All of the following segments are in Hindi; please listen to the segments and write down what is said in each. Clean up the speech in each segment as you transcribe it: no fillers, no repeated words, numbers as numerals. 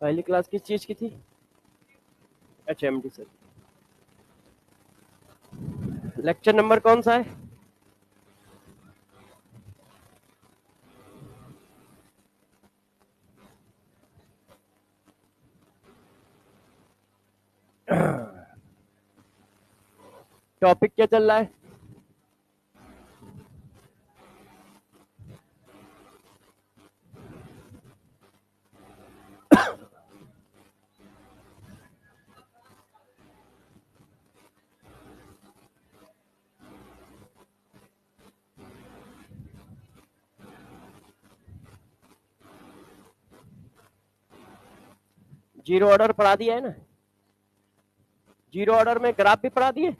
पहली क्लास किस चीज की थी? अच्छा, एमडी सर। लेक्चर नंबर कौन सा है? टॉपिक क्या चल रहा है? जीरो ऑर्डर पढ़ा दिया है ना? जीरो ऑर्डर में ग्राफ भी पढ़ा दिए।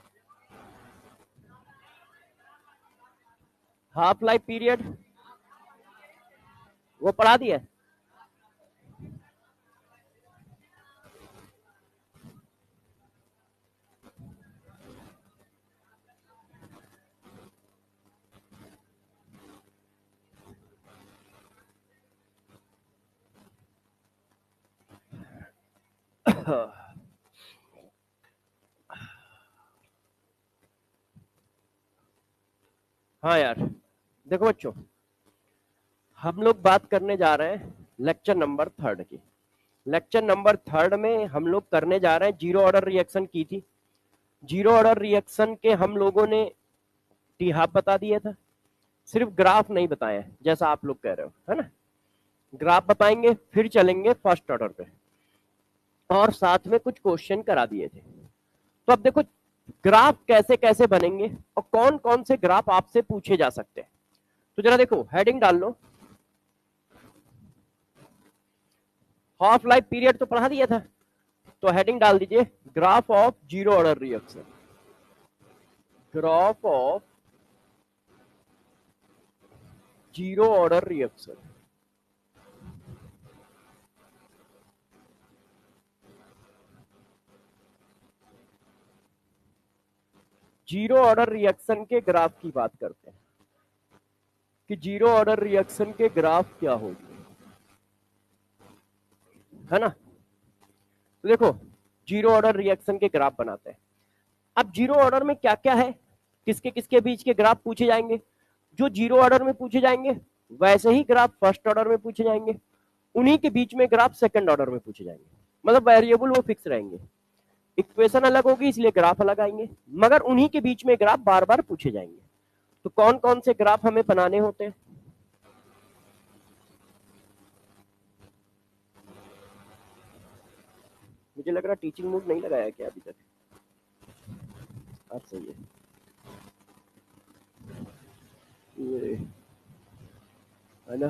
हाफ लाइफ पीरियड वो पढ़ा दिया। हाँ यार, देखो बच्चों, हम लोग बात करने जा रहे हैं लेक्चर नंबर 3 की। लेक्चर नंबर 3 में हम लोग करने जा रहे हैं जीरो ऑर्डर रिएक्शन की थी। जीरो ऑर्डर रिएक्शन के हम लोगों ने टी हाफ बता दिया था, सिर्फ ग्राफ नहीं बताया जैसा आप लोग कह रहे हो, है ना? ग्राफ बताएंगे, फिर चलेंगे फर्स्ट ऑर्डर पे, और साथ में कुछ क्वेश्चन करा दिए थे। तो अब देखो ग्राफ कैसे कैसे बनेंगे और कौन कौन से ग्राफ आपसे पूछे जा सकते हैं। तो जरा देखो, हेडिंग डाल लो। हाफ लाइफ पीरियड तो पढ़ा दिया था, तो हेडिंग डाल दीजिए graph of zero order reaction. Graph of zero order reaction. Zero order reaction के ग्राफ की बात करते हैं कि जीरो ऑर्डर रिएक्शन के ग्राफ क्या होंगे, है ना? तो देखो, जीरो ऑर्डर रिएक्शन के ग्राफ बनाते हैं। अब जीरो ऑर्डर में क्या क्या है, किसके किसके बीच के ग्राफ पूछे जाएंगे? जो जीरो ऑर्डर में पूछे जाएंगे वैसे ही ग्राफ फर्स्ट ऑर्डर में पूछे जाएंगे, उन्हीं के बीच में ग्राफ सेकंड ऑर्डर में पूछे जाएंगे। मतलब वेरिएबल वो फिक्स रहेंगे, इक्वेशन अलग होगी इसलिए ग्राफ अलग आएंगे, मगर उन्हीं के बीच में ग्राफ बार बार पूछे जाएंगे। तो कौन कौन से ग्राफ हमें बनाने होते हैं? मुझे लग रहा टीचिंग मूड नहीं लगाया क्या अभी तक? अब सही है, है ना?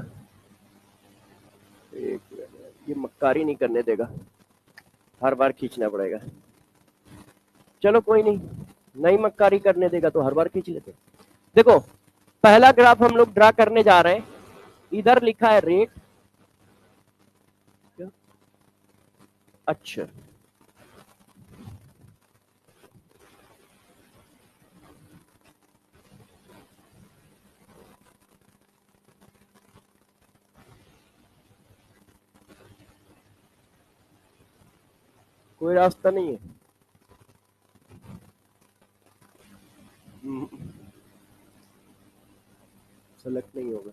एक मिनट, ये मक्कारी नहीं करने देगा, हर बार खींचना पड़ेगा। चलो कोई नहीं, नई मक्कारी करने देगा तो हर बार खींच लेते। देखो, पहला ग्राफ हम लोग ड्रा करने जा रहे हैं। इधर लिखा है रेट। अच्छा, कोई रास्ता नहीं है। सेलेक्ट नहीं होगा।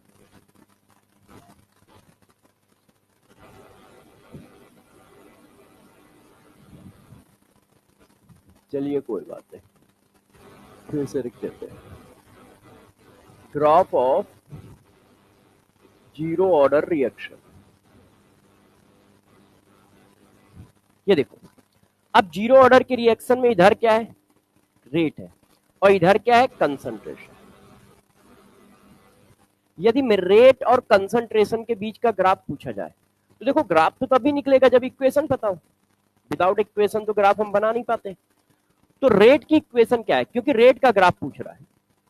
चलिए कोई बात नहीं, फिर से लिख देते हैं graph of zero order reaction. ये देखो, अब जीरो ऑर्डर के रिएक्शन में इधर क्या है? रेट है, और इधर क्या है? कंसंट्रेशन। यदि रेट और कंसंट्रेशन के बीच का ग्राफ पूछा जाए तो देखो, ग्राफ तो तभी निकलेगा जब इक्वेशन पता हो। विदाउट इक्वेशन तो ग्राफ हम बना नहीं पाते। तो रेट की इक्वेशन क्या है? क्योंकि रेट का ग्राफ पूछ रहा है,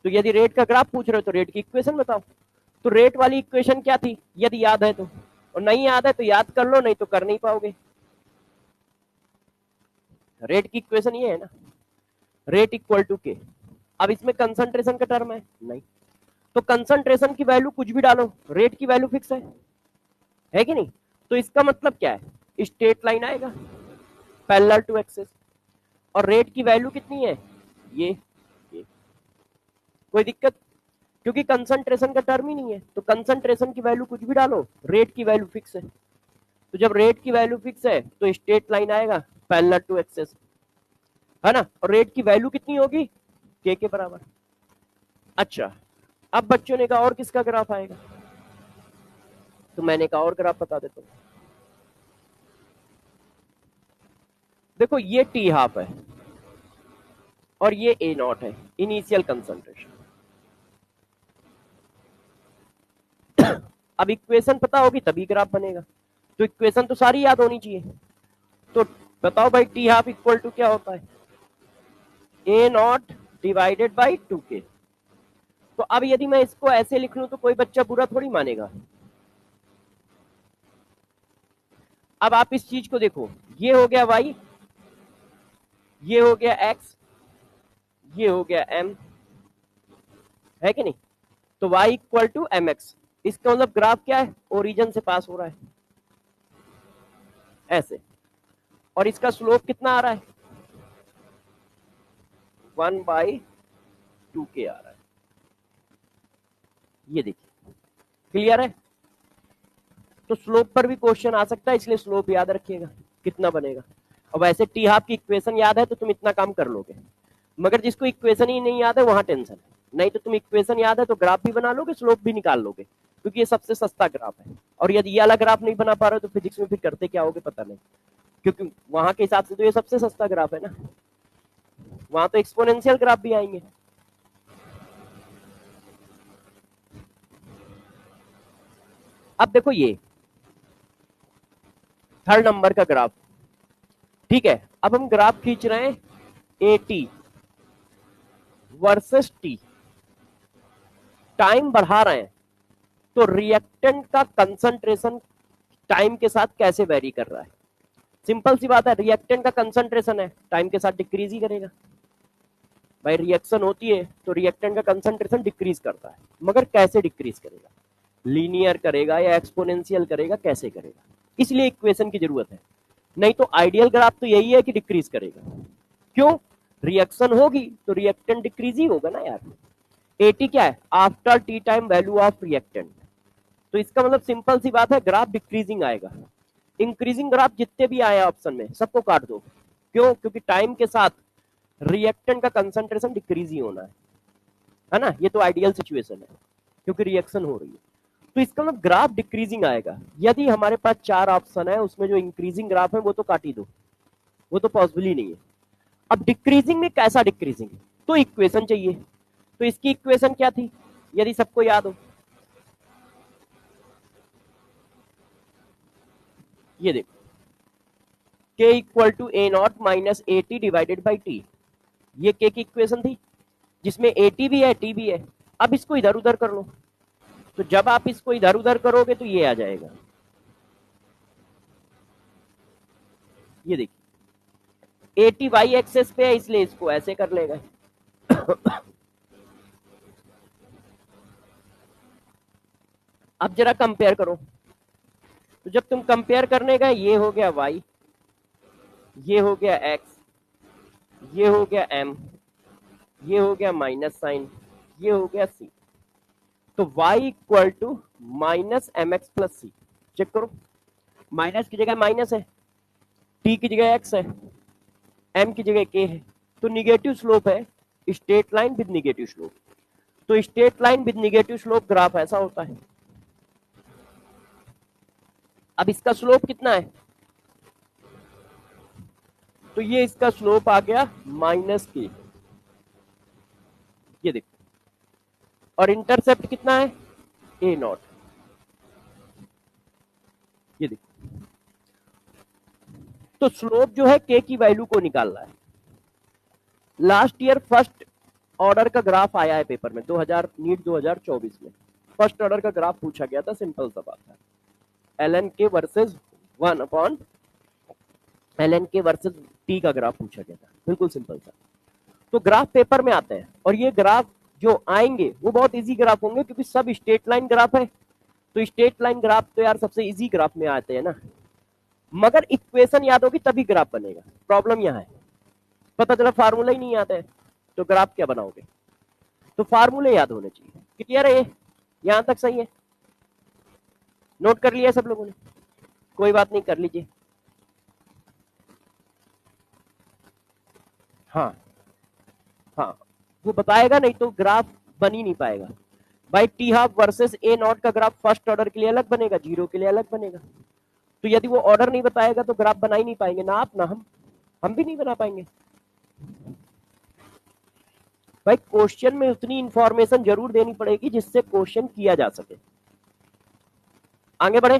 तो यदि रेट का ग्राफ पूछ रहे हो तो रेट की इक्वेशन बताओ। तो रेट वाली इक्वेशन क्या थी, यदि याद है तो, और नहीं याद है तो याद कर लो, नहीं तो कर नहीं पाओगे। रेट की इक्वेशन ये है ना, रेट इक्वल टू के। अब इसमें कंसंट्रेशन का टर्म है नहीं, तो कंसंट्रेशन की वैल्यू कुछ भी डालो, रेट की वैल्यू फिक्स है कि नहीं? तो इसका मतलब क्या है स्ट्रेट लाइन आएगा पैरेलल टू एक्सिस, और रेट की वैल्यू कितनी है ये। कोई दिक्कत? क्योंकि कंसंट्रेशन का टर्म ही नहीं है, तो कंसंट्रेशन की वैल्यू कुछ भी डालो, रेट की वैल्यू फिक्स है। तो जब रेट की वैल्यू फिक्स है तो स्ट्रेट लाइन आएगा पैरेलल टू एक्सिस, है ना, और रेट की वैल्यू कितनी होगी, के बराबर। अच्छा, अब बच्चों ने कहा और किसका ग्राफ आएगा, तो मैंने कहा और ग्राफ बता देता हूं। देखो ये टी हाफ है और ये ए नॉट है, इनिशियल कंसंट्रेशन। अब इक्वेशन पता होगी तभी ग्राफ बनेगा, तो इक्वेशन तो सारी याद होनी चाहिए। तो बताओ भाई टी हाफ इक्वल टू क्या होता है, ए नॉट डिवाइडेड बाई 2k। तो अब यदि मैं इसको ऐसे लिख लूं तो कोई बच्चा बुरा थोड़ी मानेगा। अब आप इस चीज को देखो, ये हो गया y, ये हो गया x, ये हो गया m, है कि नहीं। तो y equal to m x, इसका मतलब ग्राफ क्या है, ओरिजिन से पास हो रहा है ऐसे, और इसका स्लोप कितना आ रहा है, 1/2k आ रहा है। ये देखिए क्लियर है। तो स्लोप पर भी क्वेश्चन आ सकता है, इसलिए स्लोप याद रखिएगा कितना बनेगा। और वैसे टी हाफ की इक्वेशन याद है तो तुम इतना काम कर लोगे, मगर जिसको इक्वेशन ही नहीं याद है वहां टेंशन है। नहीं तो तुम इक्वेशन याद है तो ग्राफ भी बना लोगे, स्लोप भी निकाल लोगे, क्योंकि ये सबसे सस्ता ग्राफ है। और यदि ये वाला ग्राफ नहीं बना पा रहे हो तो फिजिक्स में फिर करते क्या होगे पता नहीं, क्योंकि वहां के हिसाब से तो ये सबसे सस्ता ग्राफ है ना, वहां तो एक्सपोनेंशियल ग्राफ भी आएंगे। अब देखो ये थर्ड नंबर का ग्राफ, ठीक है। अब हम ग्राफ खींच रहे हैं A T versus T, time बढ़ा रहे हैं, तो रिएक्टेंट का कंसंट्रेशन टाइम के साथ कैसे वेरी कर रहा है। सिंपल सी बात है, रिएक्टेंट का कंसंट्रेशन है, टाइम के साथ डिक्रीज ही करेगा। भाई रिएक्शन होती है तो रिएक्टेंट का कंसंट्रेशन डिक्रीज करता है, मगर कैसे डिक्रीज करेगा, लीनियर करेगा या एक्सपोनेंशियल करेगा, कैसे करेगा, इसलिए इक्वेशन की जरूरत है। नहीं तो आइडियल ग्राफ तो यही है कि डिक्रीज करेगा। क्यों, रिएक्शन होगी तो रिएक्टेंट डिक्रीज ही होगा ना यार। एटी क्या है, after T time value of reactant, तो इसका मतलब सिंपल सी बात है ग्राफ डिक्रीजिंग आएगा। इंक्रीजिंग ग्राफ जितने भी आए ऑप्शन में सबको काट दो। क्यों, क्योंकि टाइम के साथ रिएक्टेंट का कंसंट्रेशन डिक्रीज ही होना है ना, ये तो आइडियल सिचुएशन है क्योंकि रिएक्शन हो रही है। तो इसका मतलब ग्राफ डिक्रीजिंग आएगा। यदि हमारे पास 4 ऑप्शन है उसमें जो इंक्रीजिंग ग्राफ है वो तो काट ही दो, वो तो पॉसिबल ही नहीं है। अब डिक्रीजिंग में कैसा डिक्रीजिंग, तो इक्वेशन चाहिए। तो इसकी इक्वेशन क्या थी यदि सबको याद हो, ये देखो k equal to A not minus A T divided by T, ये k की इक्वेशन थी जिसमें ए टी भी है टी भी है। अब इसको इधर उधर कर लो, तो जब आप इसको इधर उधर करोगे तो ये आ जाएगा, ये देखिए ए टी वाई एक्सेस पे है इसलिए इसको ऐसे कर लेगा। अब जरा कंपेयर करो, तो जब तुम कंपेयर करने गए ये हो गया y, ये हो गया x, ये हो गया m, ये हो गया माइनस साइन, ये हो गया c, तो y equal to minus m x plus c. Check करो, माइनस की जगह माइनस है, t की जगह x है, m की जगह k है, तो निगेटिव स्लोप है, straight line with negative slope. तो straight line with negative slope graph ऐसा होता है। अब इसका स्लोप कितना है, तो ये इसका स्लोप आ गया माइनस के, ये देखो, और इंटरसेप्ट कितना है ए नॉट, ये देखो। तो स्लोप जो है के की वैल्यू को निकालना है। लास्ट ईयर फर्स्ट ऑर्डर का ग्राफ आया है पेपर में, 2000 नीट 2024 में फर्स्ट ऑर्डर का ग्राफ पूछा गया था, सिंपल सा बात है, एल के वर्सेस 1 अपॉन एल के वर्सेस टी का ग्राफ पूछा गया था, बिल्कुल सिंपल सा। तो ग्राफ पेपर में आते हैं और ये ग्राफ जो आएंगे वो बहुत इजी ग्राफ होंगे क्योंकि सब स्ट्रेट लाइन ग्राफ है। तो स्ट्रेट लाइन ग्राफ तो यार सबसे इजी ग्राफ में आते हैं ना, मगर इक्वेशन याद होगी तभी ग्राफ बनेगा। प्रॉब्लम यहाँ है, पता चला फार्मूला ही नहीं याद है तो ग्राफ क्या बनाओगे। तो फार्मूले याद होने चाहिए। क्लियर है? यहां तक सही है? नोट कर लिया सब लोगों ने? कोई बात नहीं, कर लीजिए। हाँ हाँ, वो बताएगा नहीं तो ग्राफ बन ही नहीं पाएगा भाई। T half versus A not का ग्राफ फर्स्ट ऑर्डर के लिए अलग बनेगा, जीरो के लिए अलग बनेगा। तो यदि वो ऑर्डर नहीं बताएगा तो ग्राफ बना ही नहीं पाएंगे, ना आप ना हम भी नहीं बना पाएंगे भाई। क्वेश्चन में उतनी इंफॉर्मेशन जरूर देनी पड़ेगी जिससे क्वेश्चन किया जा सके। आगे बढ़े,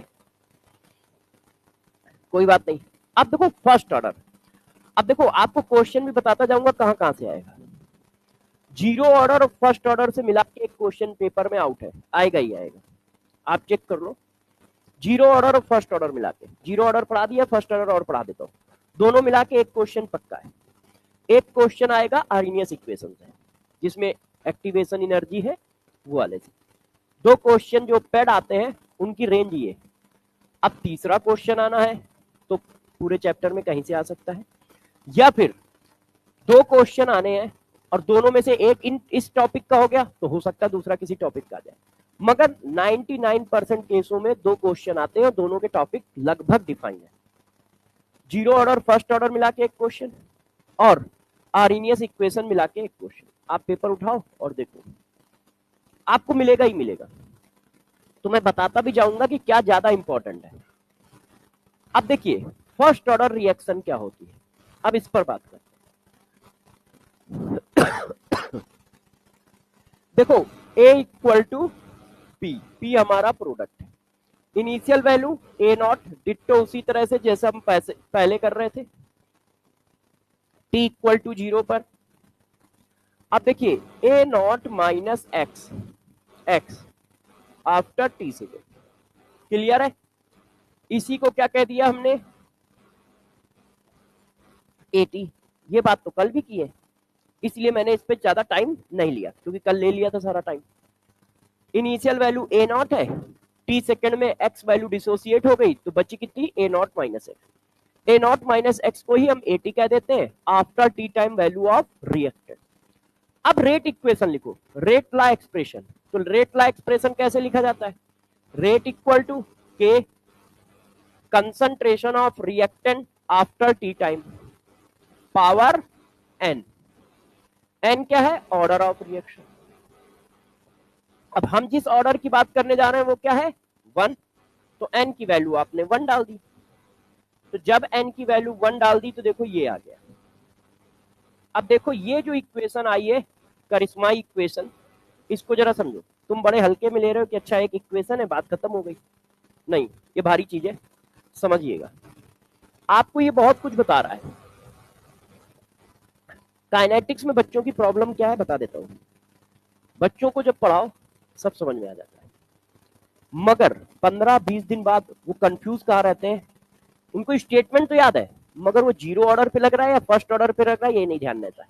कोई बात नहीं। अब देखो फर्स्ट ऑर्डर, अब देखो आपको क्वेश्चन भी बताता जाऊंगा कहां कहां से आएगा। जीरो ऑर्डर और फर्स्ट ऑर्डर से मिला के एक क्वेश्चन पेपर में आउट है, आएगा ही आएगा, आप चेक कर लो। जीरो ऑर्डर और फर्स्ट ऑर्डर मिला के, जीरो ऑर्डर पढ़ा दिया, फर्स्ट ऑर्डर और पढ़ा देता हूं, दोनों मिला के एक क्वेश्चन पक्का है। एक क्वेश्चन आएगा आर्नियस इक्वेशन से जिसमें एक्टिवेशन एनर्जी है वो वाले से। दो क्वेश्चन जो पेड आते हैं उनकी रेंज ये। अब तीसरा क्वेश्चन आना है तो पूरे चैप्टर में कहीं से आ सकता है, या फिर दो क्वेश्चन आने हैं और दोनों में से एक इस टॉपिक का हो गया तो हो सकता है दूसरा किसी टॉपिक का आ जाए। मगर 99% केसों में दो क्वेश्चन आते हैं, दोनों के टॉपिक लगभग डिफाइन है। जीरो ऑर्डर फर्स्ट ऑर्डर मिला के एक क्वेश्चन और आर्नियस इक्वेशन मिला के एक क्वेश्चन। आप पेपर उठाओ और देखो, आपको मिलेगा ही मिलेगा। तो मैं बताता भी जाऊंगा कि क्या ज्यादा इंपॉर्टेंट है। अब देखिए फर्स्ट ऑर्डर रिएक्शन क्या होती है, अब इस पर बात करते हैं। देखो A equal to P, P हमारा प्रोडक्ट है। Initial value A not, ditto उसी तरह से जैसे हम पहले कर रहे थे, टी इक्वल टू 0 पर। अब देखिए A not minus x, x after t second. Clear है? इसी को क्या कह दिया हमने, एटी। ये बात तो कल भी की है, इसलिए मैंने इस पे ज्यादा टाइम नहीं लिया क्योंकि कल ले लिया था सारा time. Initial value A naught है, टी सेकेंड में एक्स वैल्यू डिसोसिएट हो गई तो बची कितनी, A not minus x. A not minus x को ही हम एटी कह देते हैं after T time value of reactant. अब रेट इक्वेशन लिखो, रेट ला एक्सप्रेशन। तो रेट ला एक्सप्रेशन कैसे लिखा जाता है, rate equal to k concentration of reactant after T time power n. N क्या है, ऑर्डर ऑफ रिएक्शन। अब हम जिस ऑर्डर की बात करने जा रहे हैं वो क्या है, 1। तो एन की वैल्यू आपने 1 डाल दी। तो जब एन की वैल्यू 1 डाल दी तो देखो ये आ गया। अब देखो ये जो इक्वेशन आई है करिश्मा इक्वेशन, इसको जरा समझो। तुम बड़े हल्के में ले रहे हो कि अच्छा एक इक्वेशन है बात खत्म हो गई, नहीं, ये भारी चीज है, समझिएगा। आपको ये बहुत कुछ बता रहा है। काइनेटिक्स में बच्चों की प्रॉब्लम क्या है बता देता हूँ। बच्चों को जब पढ़ाओ सब समझ में आ जाता है, मगर 15-20 दिन बाद वो कंफ्यूज कहाँ रहते हैं। उनको स्टेटमेंट तो याद है मगर वो जीरो ऑर्डर पे लग रहा है या फर्स्ट ऑर्डर पे लग रहा है ये नहीं ध्यान रहता है।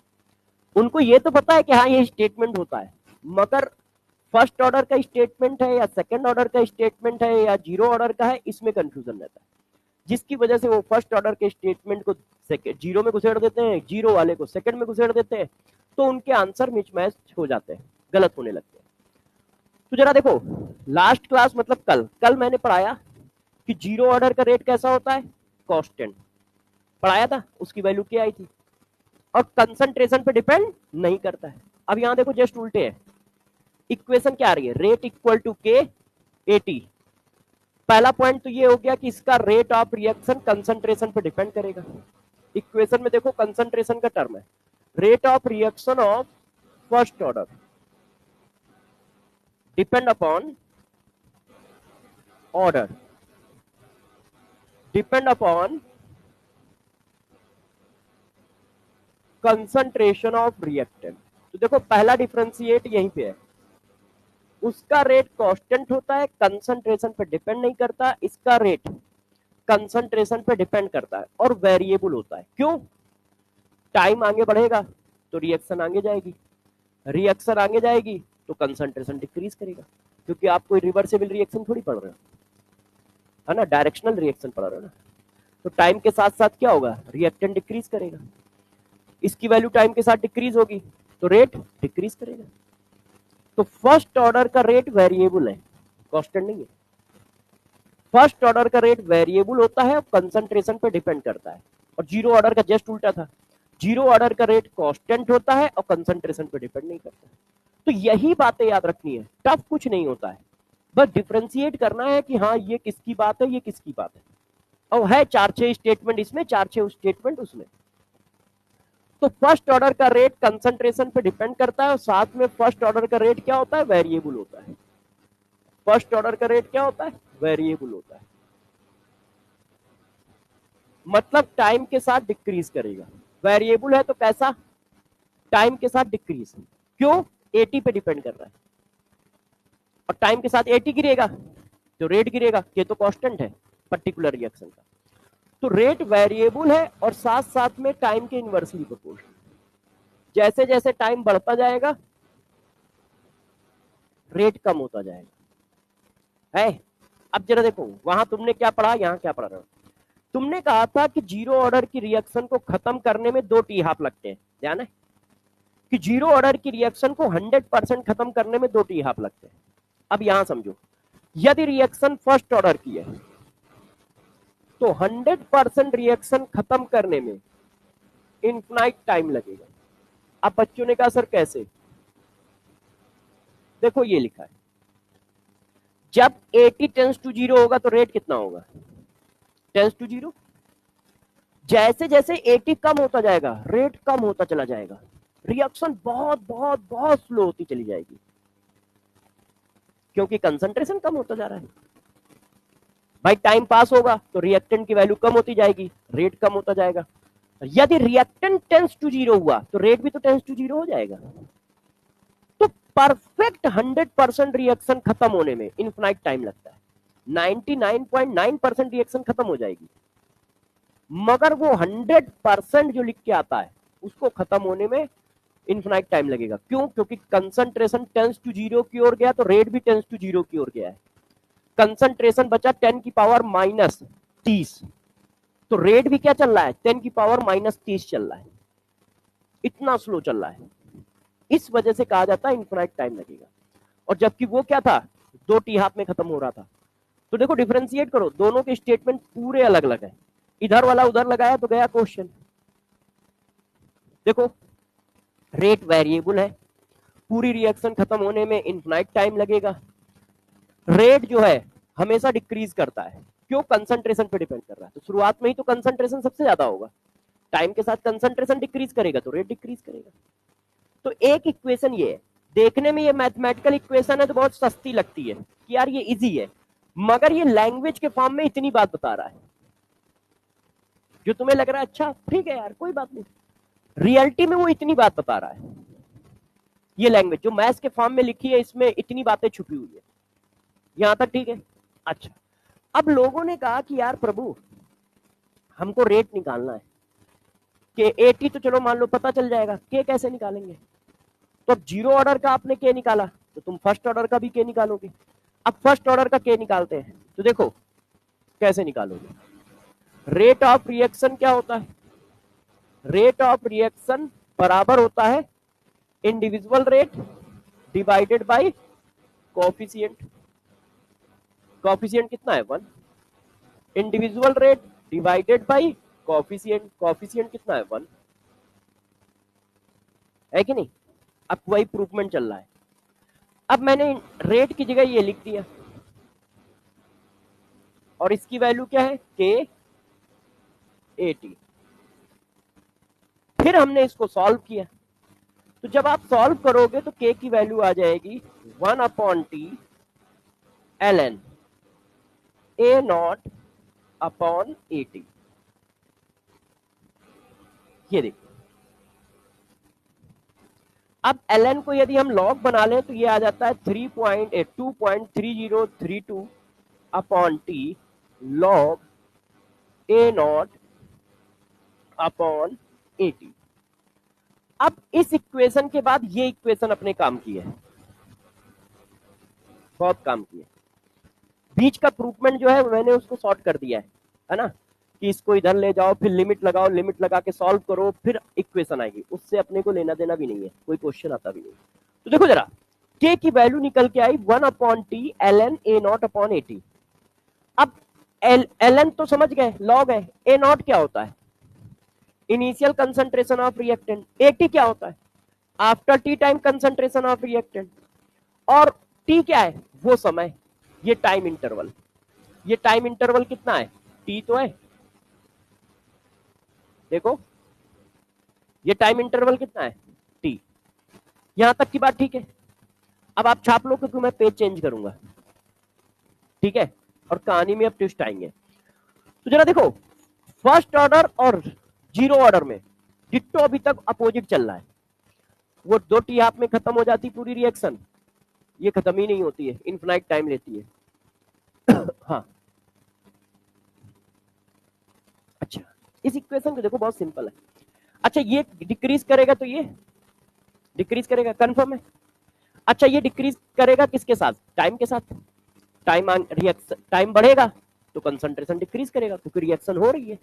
उनको ये तो पता है कि हाँ ये स्टेटमेंट होता है, मगर फर्स्ट ऑर्डर का स्टेटमेंट है या सेकंड ऑर्डर का स्टेटमेंट है या जीरो ऑर्डर का है, इसमें कंफ्यूजन रहता है। जिसकी वजह से वो फर्स्ट ऑर्डर के स्टेटमेंट को जीरो में घुसेड़ देते हैं, जीरो वाले को सेकंड में घुसेड़ देते हैं, तो उनके आंसर मिसमैच हो जाते हैं, गलत होने लगते हैं। तो जरा देखो लास्ट क्लास मतलब कल कल मैंने पढ़ाया कि जीरो ऑर्डर का रेट कैसा होता है, कांस्टेंट पढ़ाया था, उसकी वैल्यू क्या आई थी, और कंसंट्रेशन पे डिपेंड नहीं करता है। अब यहां देखो जस्ट उल्टे है, इक्वेशन क्या आ रही है, रेट इक्वल टू के एटी। पहला पॉइंट तो ये हो गया कि इसका रेट ऑफ रिएक्शन कंसंट्रेशन पे डिपेंड करेगा। इक्वेशन में देखो कंसंट्रेशन का टर्म है, rate of reaction of first order depend upon order, depend upon concentration of reactant. तो देखो पहला डिफरेंशिएट यहीं पे है, उसका रेट कांस्टेंट होता है, कंसंट्रेशन पे डिपेंड नहीं करता। इसका रेट कंसंट्रेशन पे डिपेंड करता है और वेरिएबल होता है। क्यों, टाइम आगे बढ़ेगा तो रिएक्शन आगे जाएगी, रिएक्शन आगे जाएगी तो कंसंट्रेशन डिक्रीज करेगा, क्योंकि आप कोई रिवर्सिबल रिएक्शन थोड़ी पढ़ रहे हो, है ना, डायरेक्शनल रिएक्शन पढ़ रहे हो ना। तो टाइम के साथ साथ क्या होगा, रिएक्टेंट डिक्रीज करेगा, इसकी वैल्यू टाइम के साथ डिक्रीज होगी तो रेट डिक्रीज करेगा। तो फर्स्ट ऑर्डर का रेट वेरिएबल है, कांस्टेंट नहीं है। फर्स्ट ऑर्डर का रेट वेरिएबल होता है और कंसंट्रेशन पे डिपेंड करता है, और जीरो ऑर्डर का जस्ट उल्टा था, जीरो ऑर्डर का रेट कांस्टेंट होता है और कंसंट्रेशन पे डिपेंड नहीं करता। तो यही बातें याद रखनी है, टफ कुछ नहीं होता है, बस डिफरेंशिएट करना है कि हाँ ये किसकी बात है, ये किसकी बात है। और है 4-6 स्टेटमेंट इसमें, 4-6 स्टेटमेंट उसमें। तो फर्स्ट ऑर्डर का रेट कंसंट्रेशन पे डिपेंड करता है और साथ में फर्स्ट ऑर्डर का रेट क्या होता है, वेरिएबल होता है। फर्स्ट ऑर्डर का रेट क्या होता है, वेरिएबल होता है, मतलब टाइम के साथ डिक्रीज करेगा। वेरिएबल है तो कैसा, टाइम के साथ डिक्रीज, क्यों, 80 पे डिपेंड कर रहा है, और टाइम के साथ 80 गिरेगा तो रेट गिरेगा, ये तो कांस्टेंट है पर्टिकुलर रिएक्शन का। तो रेट वेरिएबल है और साथ साथ में टाइम के इनवर्सली प्रोपोर्शनल। जैसे जैसे टाइम बढ़ता जाएगा रेट कम होता जाएगा है। अब जरा देखो वहां तुमने क्या पढ़ा, यहाँ क्या पढ़ रहे हो। तुमने कहा था कि जीरो ऑर्डर की रिएक्शन को खत्म करने में 2 टी हाफ लगते हैं, ध्यान है कि जीरो ऑर्डर की रिएक्शन को 100% खत्म करने में 2 टी हाफ लगते हैं। अब यहां समझो, यदि रिएक्शन फर्स्ट ऑर्डर की है तो 100% रिएक्शन खत्म करने में इनफाइनाइट टाइम लगेगा। अब बच्चों ने कहा सर कैसे, देखो ये लिखा है, जब 80 टेंस टू 0 होगा तो रेट कितना होगा, टेंस टू 0। जैसे जैसे 80 कम होता जाएगा रेट कम होता चला जाएगा, रिएक्शन बहुत बहुत बहुत स्लो होती चली जाएगी, क्योंकि कंसंट्रेशन कम होता जा रहा है। भाई टाइम पास होगा तो रिएक्टेंट की वैल्यू कम होती जाएगी, रेट कम होता जाएगा। यदि रिएक्टेंट टेंस टू 0 हुआ तो रेट भी तो टेंस टू 0 हो जाएगा। तो परफेक्ट 100% रिएक्शन खत्म होने में इनफाइनाइट टाइम लगता है, 99.9% रिएक्शन खत्म हो जाएगी, मगर वो 100% जो लिख के आता है उसको खत्म होने में इनफाइनाइट टाइम लगेगा। क्यों, क्योंकि कंसंट्रेशन टेंस टू 0 की ओर गया तो रेट भी टेंस टू 0 की ओर गया है। कंसंट्रेशन बचा 10 की पावर -30, तो रेट भी क्या चल रहा है, 10 की पावर -30 चल रहा है, इतना स्लो चल रहा है। इस वजह से कहा जाता है इनफाइनाइट टाइम लगेगा। और जबकि वो क्या था, 2 टी हाफ में खत्म हो रहा था। तो देखो डिफरेंशिएट करो, दोनों के स्टेटमेंट पूरे अलग अलग है, इधर वाला उधर लगाया तो गया क्वेश्चन। देखो रेट वेरिएबल है, पूरी रिएक्शन खत्म होने में इनफाइनाइट टाइम लगेगा। रेट जो है हमेशा डिक्रीज करता है, क्यों, कंसंट्रेशन पे डिपेंड कर रहा है, तो शुरुआत में ही तो कंसंट्रेशन सबसे ज्यादा होगा, टाइम के साथ कंसंट्रेशन डिक्रीज करेगा तो रेट डिक्रीज करेगा। तो एक इक्वेशन ये है, देखने में ये मैथमेटिकल इक्वेशन है तो बहुत सस्ती लगती है कि यार ये इजी है, मगर ये लैंग्वेज के फॉर्म में इतनी बात बता रहा है जो तुम्हें लग रहा है अच्छा ठीक है यार कोई बात नहीं, रियलिटी में वो इतनी बात बता रहा है। ये लैंग्वेज जो मैथ्स के फॉर्म में लिखी है इसमें इतनी बातें छुपी हुई है, यहां तक ठीक है। अच्छा, अब लोगों ने कहा कि यार प्रभु हमको रेट निकालना है, के 80 तो चलो मान लो पता चल जाएगा, के कैसे निकालेंगे, तो अब जीरो ऑर्डर का आपने के निकाला तो तुम फर्स्ट ऑर्डर का भी के निकालोगे। अब फर्स्ट ऑर्डर का के निकालते हैं तो देखो कैसे निकालोगे, रेट ऑफ रिएक्शन क्या होता है, रेट ऑफ रिएक्शन बराबर होता है individual rate divided by coefficient. Coefficient कितना है 1, individual rate divided by coefficient, coefficient कितना है 1, है कि नहीं। अब वही प्रूफमेंट चल रहा है। अब मैंने रेट की जगह ये लिख दिया और इसकी वैल्यू क्या है के 80, फिर हमने इसको सॉल्व किया, तो जब आप सॉल्व करोगे तो के की वैल्यू आ जाएगी 1/T ln A0/80। ये देखिए, अब ln को यदि हम लॉग बना लें तो ये आ जाता है 2.3032/T log A0/80। अब इस इक्वेशन के बाद ये इक्वेशन अपने काम की है, बहुत काम की है। बीच का प्रूफमेंट जो है मैंने उसको सॉर्ट कर दिया है ना, कि इसको इधर ले जाओ, फिर लिमिट लगाओ, लिमिट लगा के सॉल्व करो, फिर इक्वेशन आएगी, उससे अपने को लेना देना भी नहीं है, कोई क्वेश्चन आता भी नहीं। तो देखो जरा, के की वैल्यू निकल के आई 1/t ln a0/at। अब ln तो समझ गए, लॉग है। a0 क्या होता है? Initial concentration of reactant. at क्या होता है? After T time concentration of reactant. और t क्या है? वो समय, ये टाइम इंटरवल। ये टाइम इंटरवल कितना है? t तो है, देखो ये टाइम इंटरवल कितना है? t। यहां तक की बात ठीक है। अब आप छाप लो क्योंकि मैं पेज चेंज करूंगा, ठीक है, और कहानी में अब ट्विस्ट आएंगे। तो जरा देखो, फर्स्ट ऑर्डर और जीरो ऑर्डर में डिट्टो अभी तक अपोजिट चल रहा है। वो 2 टी हाफ में खत्म हो जाती पूरी रिएक्शन, ये खत्म ही नहीं होती है, इनफिनाइट टाइम लेती है। हाँ, अच्छा, इस इक्वेशन को देखो, बहुत सिंपल है। अच्छा, ये डिक्रीज करेगा तो ये डिक्रीज करेगा, कंफर्म है। अच्छा, ये डिक्रीज करेगा किसके साथ? टाइम के साथ। टाइम रिएक्शन, टाइम बढ़ेगा तो कंसंट्रेशन डिक्रीज करेगा, क्योंकि रिएक्शन हो रही है।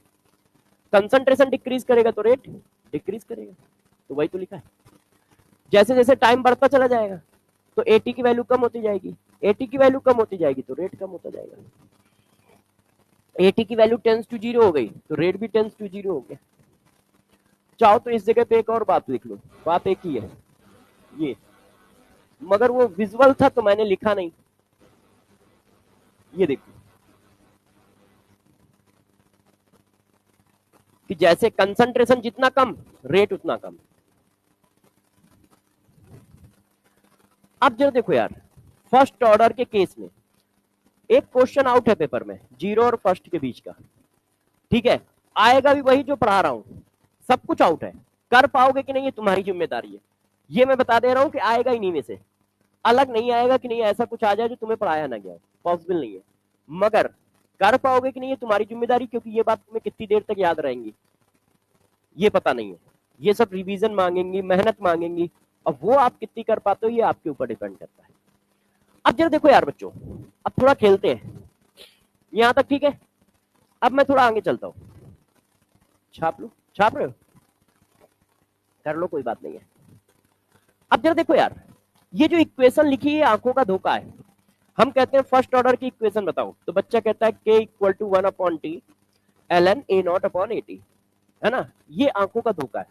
कंसंट्रेशन डिक्रीज करेगा तो रेट डिक्रीज करेगा, तो वही तो लिखा है। जैसे जैसे टाइम बढ़ता चला जाएगा तो एटी की वैल्यू कम होती जाएगी, एटी की वैल्यू कम होती जाएगी तो रेट कम होता जाएगा। एटी की वैल्यू टेंस टू जीरो हो गई तो रेट भी टेंस टू जीरो हो गया। चाहो तो इस जगह पे एक और बात लिख लो, बात एक ही है ये, मगर वो विजुअल था तो मैंने लिखा नहीं। ये देखो कि जैसे कंसंट्रेशन जितना कम, रेट उतना कम। अब जरा देखो यार, फर्स्ट ऑर्डर के केस में एक क्वेश्चन आउट है पेपर में, जीरो और फर्स्ट के बीच का, ठीक है, आएगा भी वही जो पढ़ा रहा हूं, सब कुछ आउट है। कर पाओगे कि नहीं ये तुम्हारी जिम्मेदारी है, ये मैं बता दे रहा हूं कि आएगा ही नहीं में से, अलग नहीं आएगा कि नहीं ऐसा कुछ आ जाए जो तुम्हें पढ़ाया ना गया, पॉसिबल नहीं है। मगर कर पाओगे कि नहीं ये तुम्हारी जिम्मेदारी, क्योंकि ये बात तुम्हें कितनी देर तक याद रहेंगी ये पता नहीं है। ये सब रिवीजन मांगेंगी, मेहनत मांगेंगी, और वो आप कितनी कर पाते हो ये आपके ऊपर डिपेंड करता है। अब जरा देखो यार बच्चों, अब थोड़ा खेलते हैं, यहां तक ठीक है। अब मैं थोड़ा आगे चलता हूं, छाप लो, छाप रहे हो, कर लो, कोई बात नहीं है। अब जरा देखो यार, ये जो इक्वेशन लिखी है आंखों का धोखा है। हम कहते हैं फर्स्ट ऑर्डर की इक्वेशन बताओ, तो बच्चा कहता है k equal to 1/t ln a0/at, है ना, ये आंखों का धोखा है।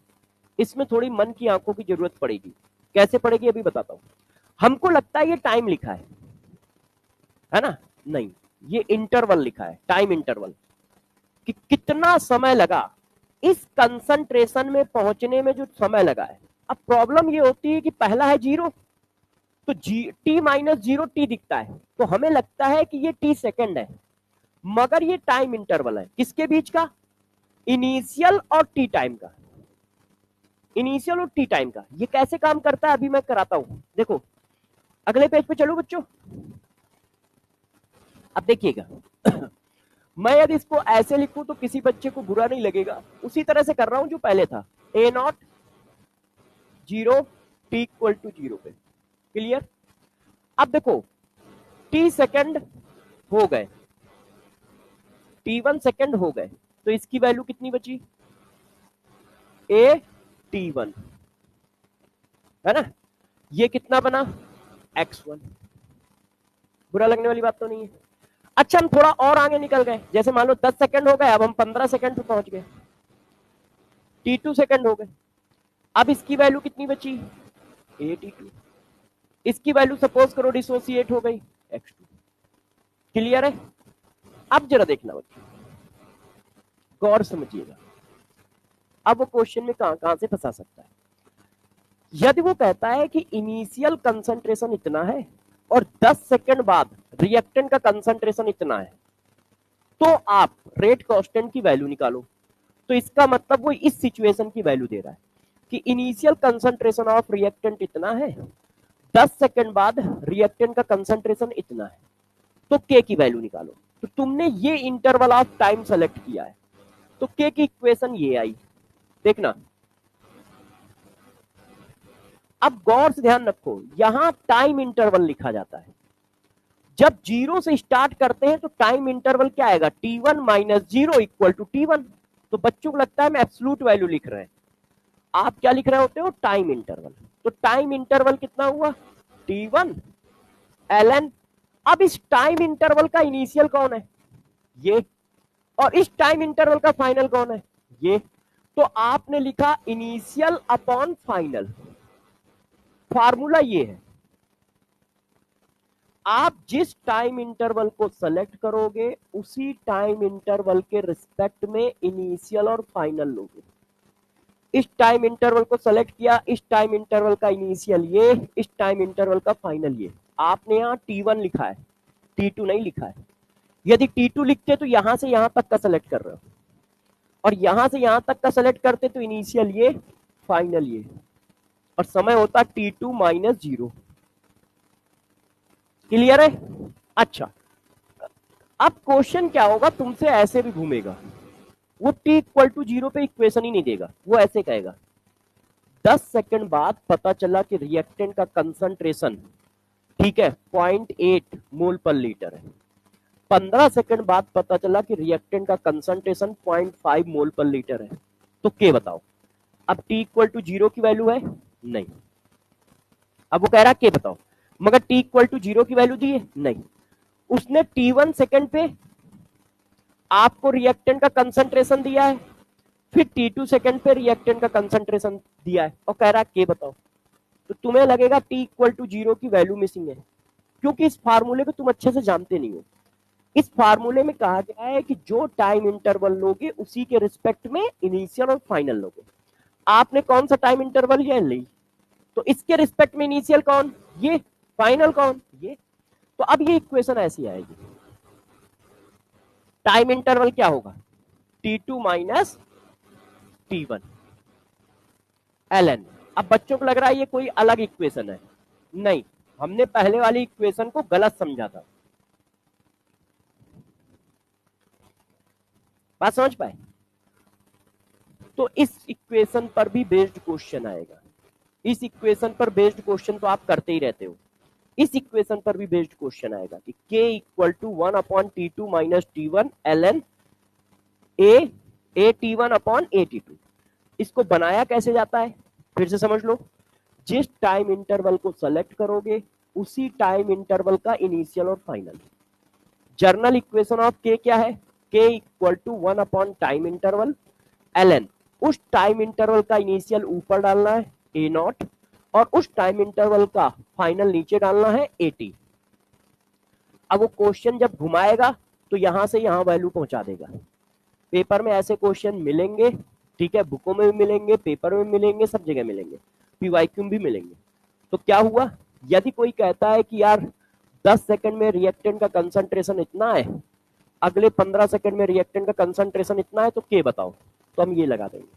इसमें थोड़ी मन की आंखों की जरूरत पड़ेगी। कैसे पड़ेगी अभी बताता हूं। हमको लगता है ये टाइम लिखा है ना, नहीं, ये इंटरवल लिखा है, टाइम इंटरवल, कि कितना समय लगा इस कंसंट्रेशन में पहुंचने में, जो समय लगा है। अब प्रॉब्लम ये होती है कि पहला है जीरो, तो टी माइनस जीरो टी दिखता है, तो हमें लगता है कि ये टी सेकंड है, मगर ये टाइम इंटरवल है, किसके बीच का? इनिशियल और टी टाइम का, इनिशियल और टी टाइम का। ये कैसे काम करता है अभी मैं कराता हूं, देखो अगले पेज पे चलो बच्चों। अब देखिएगा, मैं यदि इसको ऐसे लिखूं तो किसी बच्चे को बुरा नहीं लगेगा, उसी तरह से कर रहा हूं जो पहले था, A naught zero t equal to zero पे, क्लियर। अब देखो टी सेकंड हो गए, t1 सेकंड हो गए, तो इसकी वैल्यू कितनी बची? at1, है ना, ये कितना बना? x1। बुरा लगने वाली बात तो नहीं है। अच्छा, हम थोड़ा और आगे निकल गए, जैसे मान लो 10 सेकंड हो गए, अब हम 15 सेकंड पे पहुंच गए, t2 सेकंड हो गए, अब इसकी वैल्यू कितनी बची? at2। इसकी वैल्यू सपोज करो डिसोसिएट हो गई, x2। क्लियर है? अब जरा देखना बच्चों, गौर समझिएगा, अब वो क्वेश्चन में कहां कहां से फंसा सकता है। यदि वो कहता है कि इनिशियल कंसंट्रेशन इतना है और 10 सेकंड बाद रिएक्टेंट का कंसंट्रेशन इतना है, तो आप रेट कांस्टेंट की वैल्यू निकालो। तो इसका मतलब वो इस सिचुएशन की वैल्यू दे रहा है कि इनिशियल कंसंट्रेशन ऑफ रिएक्टेंट इतना है, 10 सेकंड बाद रिएक्टेंट का कंसंट्रेशन इतना है, तो के की वैल्यू निकालो। तो तुमने ये इंटरवल ऑफ टाइम सेलेक्ट किया है, तो के की इक्वेशन ये आई, देखना। अब गौर से ध्यान रखो, यहां टाइम इंटरवल लिखा जाता है, जब जीरो से स्टार्ट करते हैं तो टाइम इंटरवल क्या आएगा, T1 minus zero equal to T1। तो बच्चों को लगता है हम एब्सोल्यूट वैल्यू लिख रहे हैं, आप क्या लिख रहे होते हो, टाइम इंटरवल। तो टाइम इंटरवल कितना हुआ, T1 ln। अब इस टाइम इंटरवल का इनिशियल कौन है, ये, और इस टाइम इंटरवल का फाइनल कौन है, ये। तो आपने लिखा इनिशियल अपॉन फाइनल, फार्मूला ये है। आप जिस टाइम इंटरवल को सेलेक्ट करोगे उसी टाइम इंटरवल के रिस्पेक्ट में इनिशियल और फाइनल लोगे। इस टाइम इंटरवल को सेलेक्ट किया, इस टाइम इंटरवल का इनिशियल ये, इस टाइम इंटरवल का फाइनल ये। आपने यहाँ T1 लिखा है, T2 नहीं लिखा है। यदि T2 लिखते तो यहां से यहां तक का सेलेक्ट कर रहे हो, और यहां से यहां तक का सेलेक्ट करते तो इनिशियल ये, फाइनल ये, और समय होता T2 माइनस जीरो। क्लियर है? अच्छा, अब क्वेश्चन क्या होगा, तुमसे ऐसे भी घूमेगा, वो t इक्वल टू जीरो पे इक्वेशन ही नहीं देगा, वो ऐसे कहेगा 10 सेकंड बाद पता चला कि रिएक्टेंट का कंसंट्रेशन, ठीक है, 0.8 मोल पर लीटर है। 15 सेकंड बाद पता चला कि रिएक्टेंट का कंसंट्रेशन 0.5 मोल पर लीटर है। तो के बताओ, अब t इक्वल टू जीरो की वैल्यू है नहीं, अब वो कह रहा है के बताओ, मगर t इक्वल टू जीरो की वैल्यू दी है नहीं। उसने t1 सेकंड पे आपको रिएक्टेंट का कंसंट्रेशन दिया है, फिर T2 सेकंड पे रिएक्टेंट का कंसंट्रेशन दिया है, और कह रहा है के बताओ। तो तुम्हें लगेगा t इक्वल टू जीरो की वैल्यू मिसिंग है, क्योंकि इस फार्मूले को तुम अच्छे से जानते नहीं हो। इस फार्मूले में कहा गया है कि जो टाइम इंटरवल लोगे उसी के रिस्पेक्ट में इनिशियल और फाइनल लोगे। आपने कौन सा टाइम इंटरवल ये ली, तो इसके रिस्पेक्ट में इनिशियल कौन, ये, फाइनल कौन, ये। तो अब ये इक्वेशन ऐसी आएगी, टाइम इंटरवल क्या होगा, T2 माइनस T1 ln। अब बच्चों को लग रहा है ये कोई अलग इक्वेशन है, नहीं, हमने पहले वाली इक्वेशन को गलत समझा था। बात समझ पाए? तो इस इक्वेशन पर भी बेस्ड क्वेश्चन आएगा। इस इक्वेशन पर बेस्ड क्वेश्चन तो आप करते ही रहते हो। इस इक्वेशन पर भी बेस्ड क्वेश्चन आएगा कि k equal to 1 upon T2 minus T1 ln a T1 upon a T2। इसको बनाया कैसे जाता है, फिर से समझ लो। जिस टाइम इंटरवल को सेलेक्ट करोगे उसी टाइम इंटरवल का इनिशियल और final. General equation of K क्या है, k equal to 1 upon time interval ln उस टाइम इंटरवल का इनिशियल ऊपर डालना है a नॉट, और उस टाइम इंटरवल का फाइनल नीचे डालना है at। अब वो क्वेश्चन जब घुमाएगा तो यहां से यहां वैल्यू पहुंचा देगा। पेपर में ऐसे क्वेश्चन मिलेंगे, ठीक है, बुकों में भी मिलेंगे, पेपर में मिलेंगे, सब जगह मिलेंगे, पीवाईक्यू भी मिलेंगे। तो क्या हुआ, यदि कोई कहता है कि यार 10 सेकंड में रिएक्टेंट का कंसंट्रेशन इतना है, अगले 15 सेकंड में रिएक्टेंट का कंसंट्रेशन इतना है, तो के बताओ, तो हम ये लगा देंगे,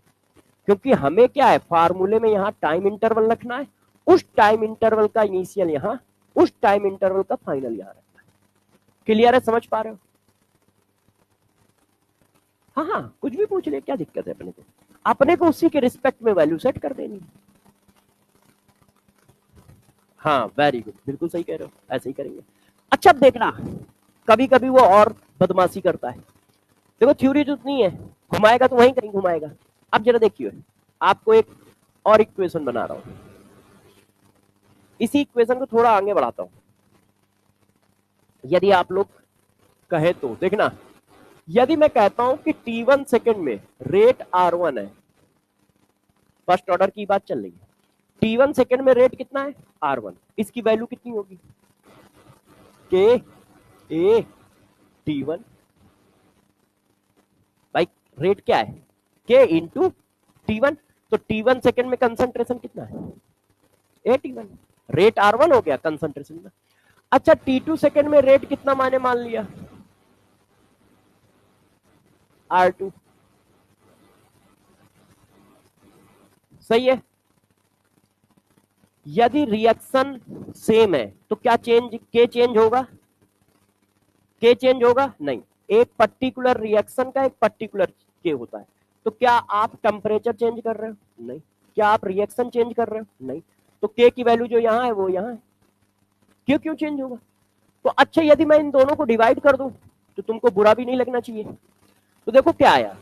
क्योंकि हमें क्या है, फार्मूले में यहाँ टाइम इंटरवल रखना है, उस टाइम इंटरवल का इनिशियल यहाँ, उस टाइम इंटरवल का फाइनल यहाँ रखना है। क्लियर है, समझ पा रहे हो? हाँ हाँ, कुछ भी पूछ ले, क्या दिक्कत है, अपने को उसी के रिस्पेक्ट में वैल्यू सेट कर देनी। हाँ वेरी गुड, बिल्कुल सही कह रहे हो, ऐसे ही करेंगे। अच्छा अब देखना, कभी कभी वो और बदमाशी करता है। देखो थ्योरी तो उतनी है, घुमाएगा तो वहीं कहीं घुमाएगा। अब जरा देखिए, आपको एक और इक्वेशन बना रहा हूं, इसी इक्वेशन को थोड़ा आगे बढ़ाता हूं। यदि आप लोग कहे तो देखना, यदि मैं कहता हूं कि T1 सेकंड में रेट R1 है, फर्स्ट ऑर्डर की बात चल रही है, T1 सेकंड में रेट कितना है, R1, इसकी वैल्यू कितनी होगी, K A T1। भाई रेट क्या है, K इंटू T1, तो T1 सेकंड में कंसंट्रेशन कितना है, A T1, रेट R1 हो गया कंसंट्रेशन में। अच्छा T2 सेकंड में रेट कितना माने मान लिया, R2, सही है। यदि रिएक्शन सेम है तो क्या के चेंज होगा, के चेंज होगा नहीं, एक पर्टिकुलर रिएक्शन का एक पर्टिकुलर के होता है। तो क्या आप टेम्परेचर चेंज कर रहे हो, नहीं। क्या आप रिएक्शन चेंज कर रहे हो, नहीं। तो के की वैल्यू जो यहां है वो यहां है, क्यों क्यों चेंज होगा, तो अच्छा यदि मैं इन दोनों को डिवाइड कर दूं तो तुमको बुरा भी नहीं लगना चाहिए। तो देखो क्या आया,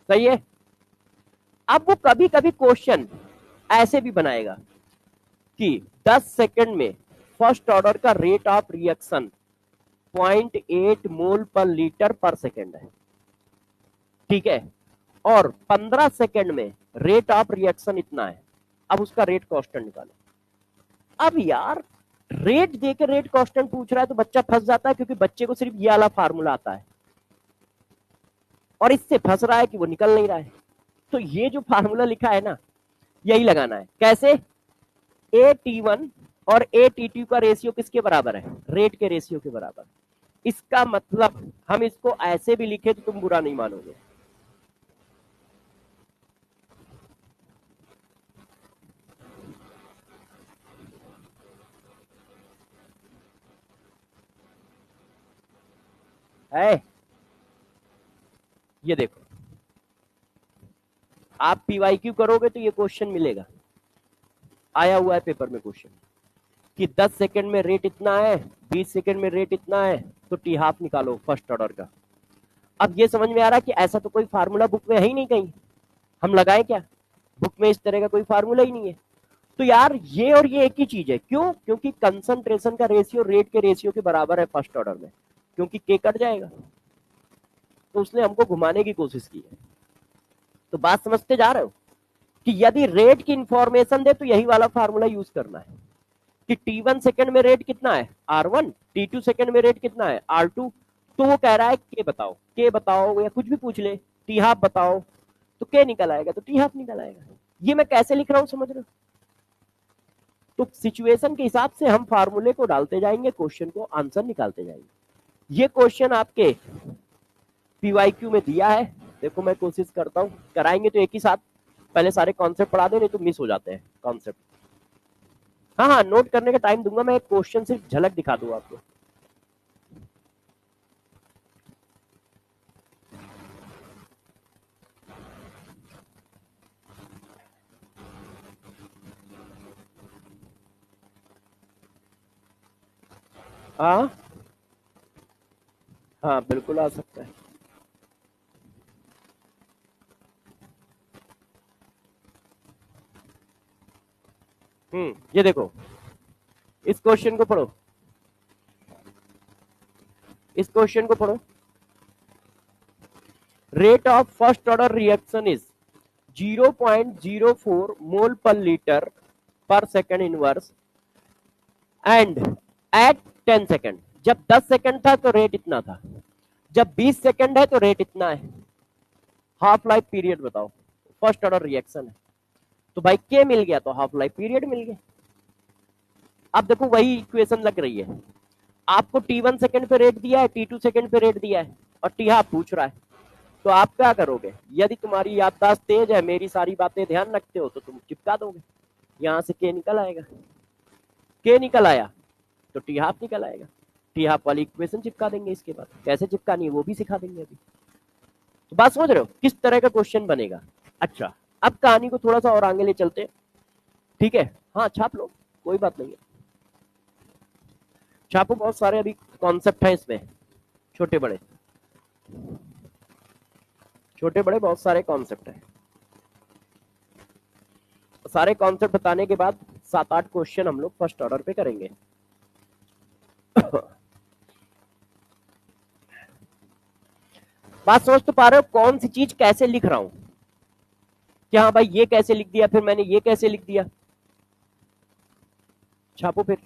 सही है। अब वो कभी कभी क्वेश्चन ऐसे भी बनाएगा कि 10 सेकंड में फर्स्ट ऑर्डर का rate of reaction 0.8 mole per litre per second है, ठीक है, और 15 सेकंड में रेट ऑफ रिएक्शन इतना है। अब उसका रेट कांस्टेंट निकालो। अब यार रेट देके रेट कांस्टेंट पूछ रहा है तो बच्चा फंस जाता है, क्योंकि बच्चे को सिर्फ ये वाला फार्मूला आता है और इससे फंस रहा है कि वो निकल नहीं रहा है। तो ये जो फार्मूला लिखा है ना, यही लगाना है। कैसे? ए टी वन और ए टी टू का रेशियो किसके बराबर है? रेट के रेशियो के बराबर। इसका मतलब हम इसको ऐसे भी लिखे तो तुम बुरा नहीं मानोगे। है ये देखो, आप पीवाईक्यू करोगे तो ये क्वेश्चन मिलेगा, आया हुआ है पेपर में क्वेश्चन कि 10 सेकंड में रेट इतना है, 20 सेकंड में रेट इतना है, तो टी हाफ निकालो फर्स्ट ऑर्डर का। अब ये समझ में आ रहा है कि ऐसा तो कोई फार्मूला बुक में है ही नहीं, कहीं हम लगाए क्या? बुक में इस तरह का कोई फार्मूला ही नहीं है। तो यार ये और ये एक ही चीज है। क्यों? क्योंकि कंसंट्रेशन का रेशियो रेट के रेशियो के बराबर है फर्स्ट ऑर्डर में, क्योंकि के कट जाएगा। तो उसने हमको घुमाने की कोशिश की है। तो बात समझते जा रहे हो कि यदि रेट की इंफॉर्मेशन दे तो यही वाला फार्मूला यूज करना है कि T1 सेकंड में रेट कितना है R1, T2 सेकंड में रेट कितना है R2। तो वो कह रहा है के बताओ या कुछ भी पूछ ले, टी हाफ बताओ, तो के निकल आएगा, तो टी हाफ निकल आएगा। ये मैं कैसे लिख रहा हूं, समझ रहे हो? तो सिचुएशन के हिसाब से हम फार्मूले को डालते जाएंगे, क्वेश्चन को आंसर निकालते जाएंगे। ये क्वेश्चन आपके पीवाईक्यू में दिया है। देखो मैं कोशिश करता हूँ, कराएंगे तो एक ही साथ पहले सारे कॉन्सेप्ट पढ़ा दे, नहीं तो मिस हो जाते हैं कॉन्सेप्ट। हाँ हाँ, नोट करने का टाइम दूंगा मैं, एक क्वेश्चन सिर्फ झलक दिखा दूंगा आपको। हाँ हाँ, बिल्कुल आ सकता है। ये देखो, इस क्वेश्चन को पढ़ो, इस क्वेश्चन को पढ़ो। Rate of first order reaction is 0.04 mole per litre per second inverse and at 10 second. जब 10 सेकंड था तो रेट इतना था, जब 20 सेकंड है तो रेट इतना है। हाफ लाइफ पीरियड बताओ, फर्स्ट ऑर्डर रिएक्शन है तो भाई के मिल गया तो हाफ लाइफ पीरियड मिल गया। अब देखो वही इक्वेशन लग रही है, आपको T1 सेकंड पे रेट दिया है, T2 सेकंड पे रेट दिया है और टी हाफ पूछ रहा है। तो आप क्या करोगे? यदि तुम्हारी याददाश्त तेज है, मेरी सारी बातें ध्यान रखते हो, तो तुम चिपका दोगे, यहां से के निकल आएगा। के निकल आया तो टी हाफ निकल आएगा, टी हाफ वाली इक्वेशन चिपका देंगे। इसके बाद कैसे चिपकानी है वो भी सिखा देंगे अभी। तो बात समझ रहे हो किस तरह का क्वेश्चन बनेगा? अच्छा, अब कहानी को थोड़ा सा और आगे ले चलते, ठीक है? हाँ छाप लो, कोई बात नहीं है, छापो। बहुत सारे अभी कॉन्सेप्ट है इसमें, छोटे बड़े, छोटे बड़े बहुत सारे कॉन्सेप्ट है। सारे कॉन्सेप्ट बताने के बाद 7-8 क्वेश्चन हम लोग फर्स्ट ऑर्डर पे करेंगे। बात समझ तो पा रहे हो कौन सी चीज कैसे लिख रहा हूं? कि हाँ भाई ये कैसे लिख दिया, फिर मैंने ये कैसे लिख दिया। छापो फिर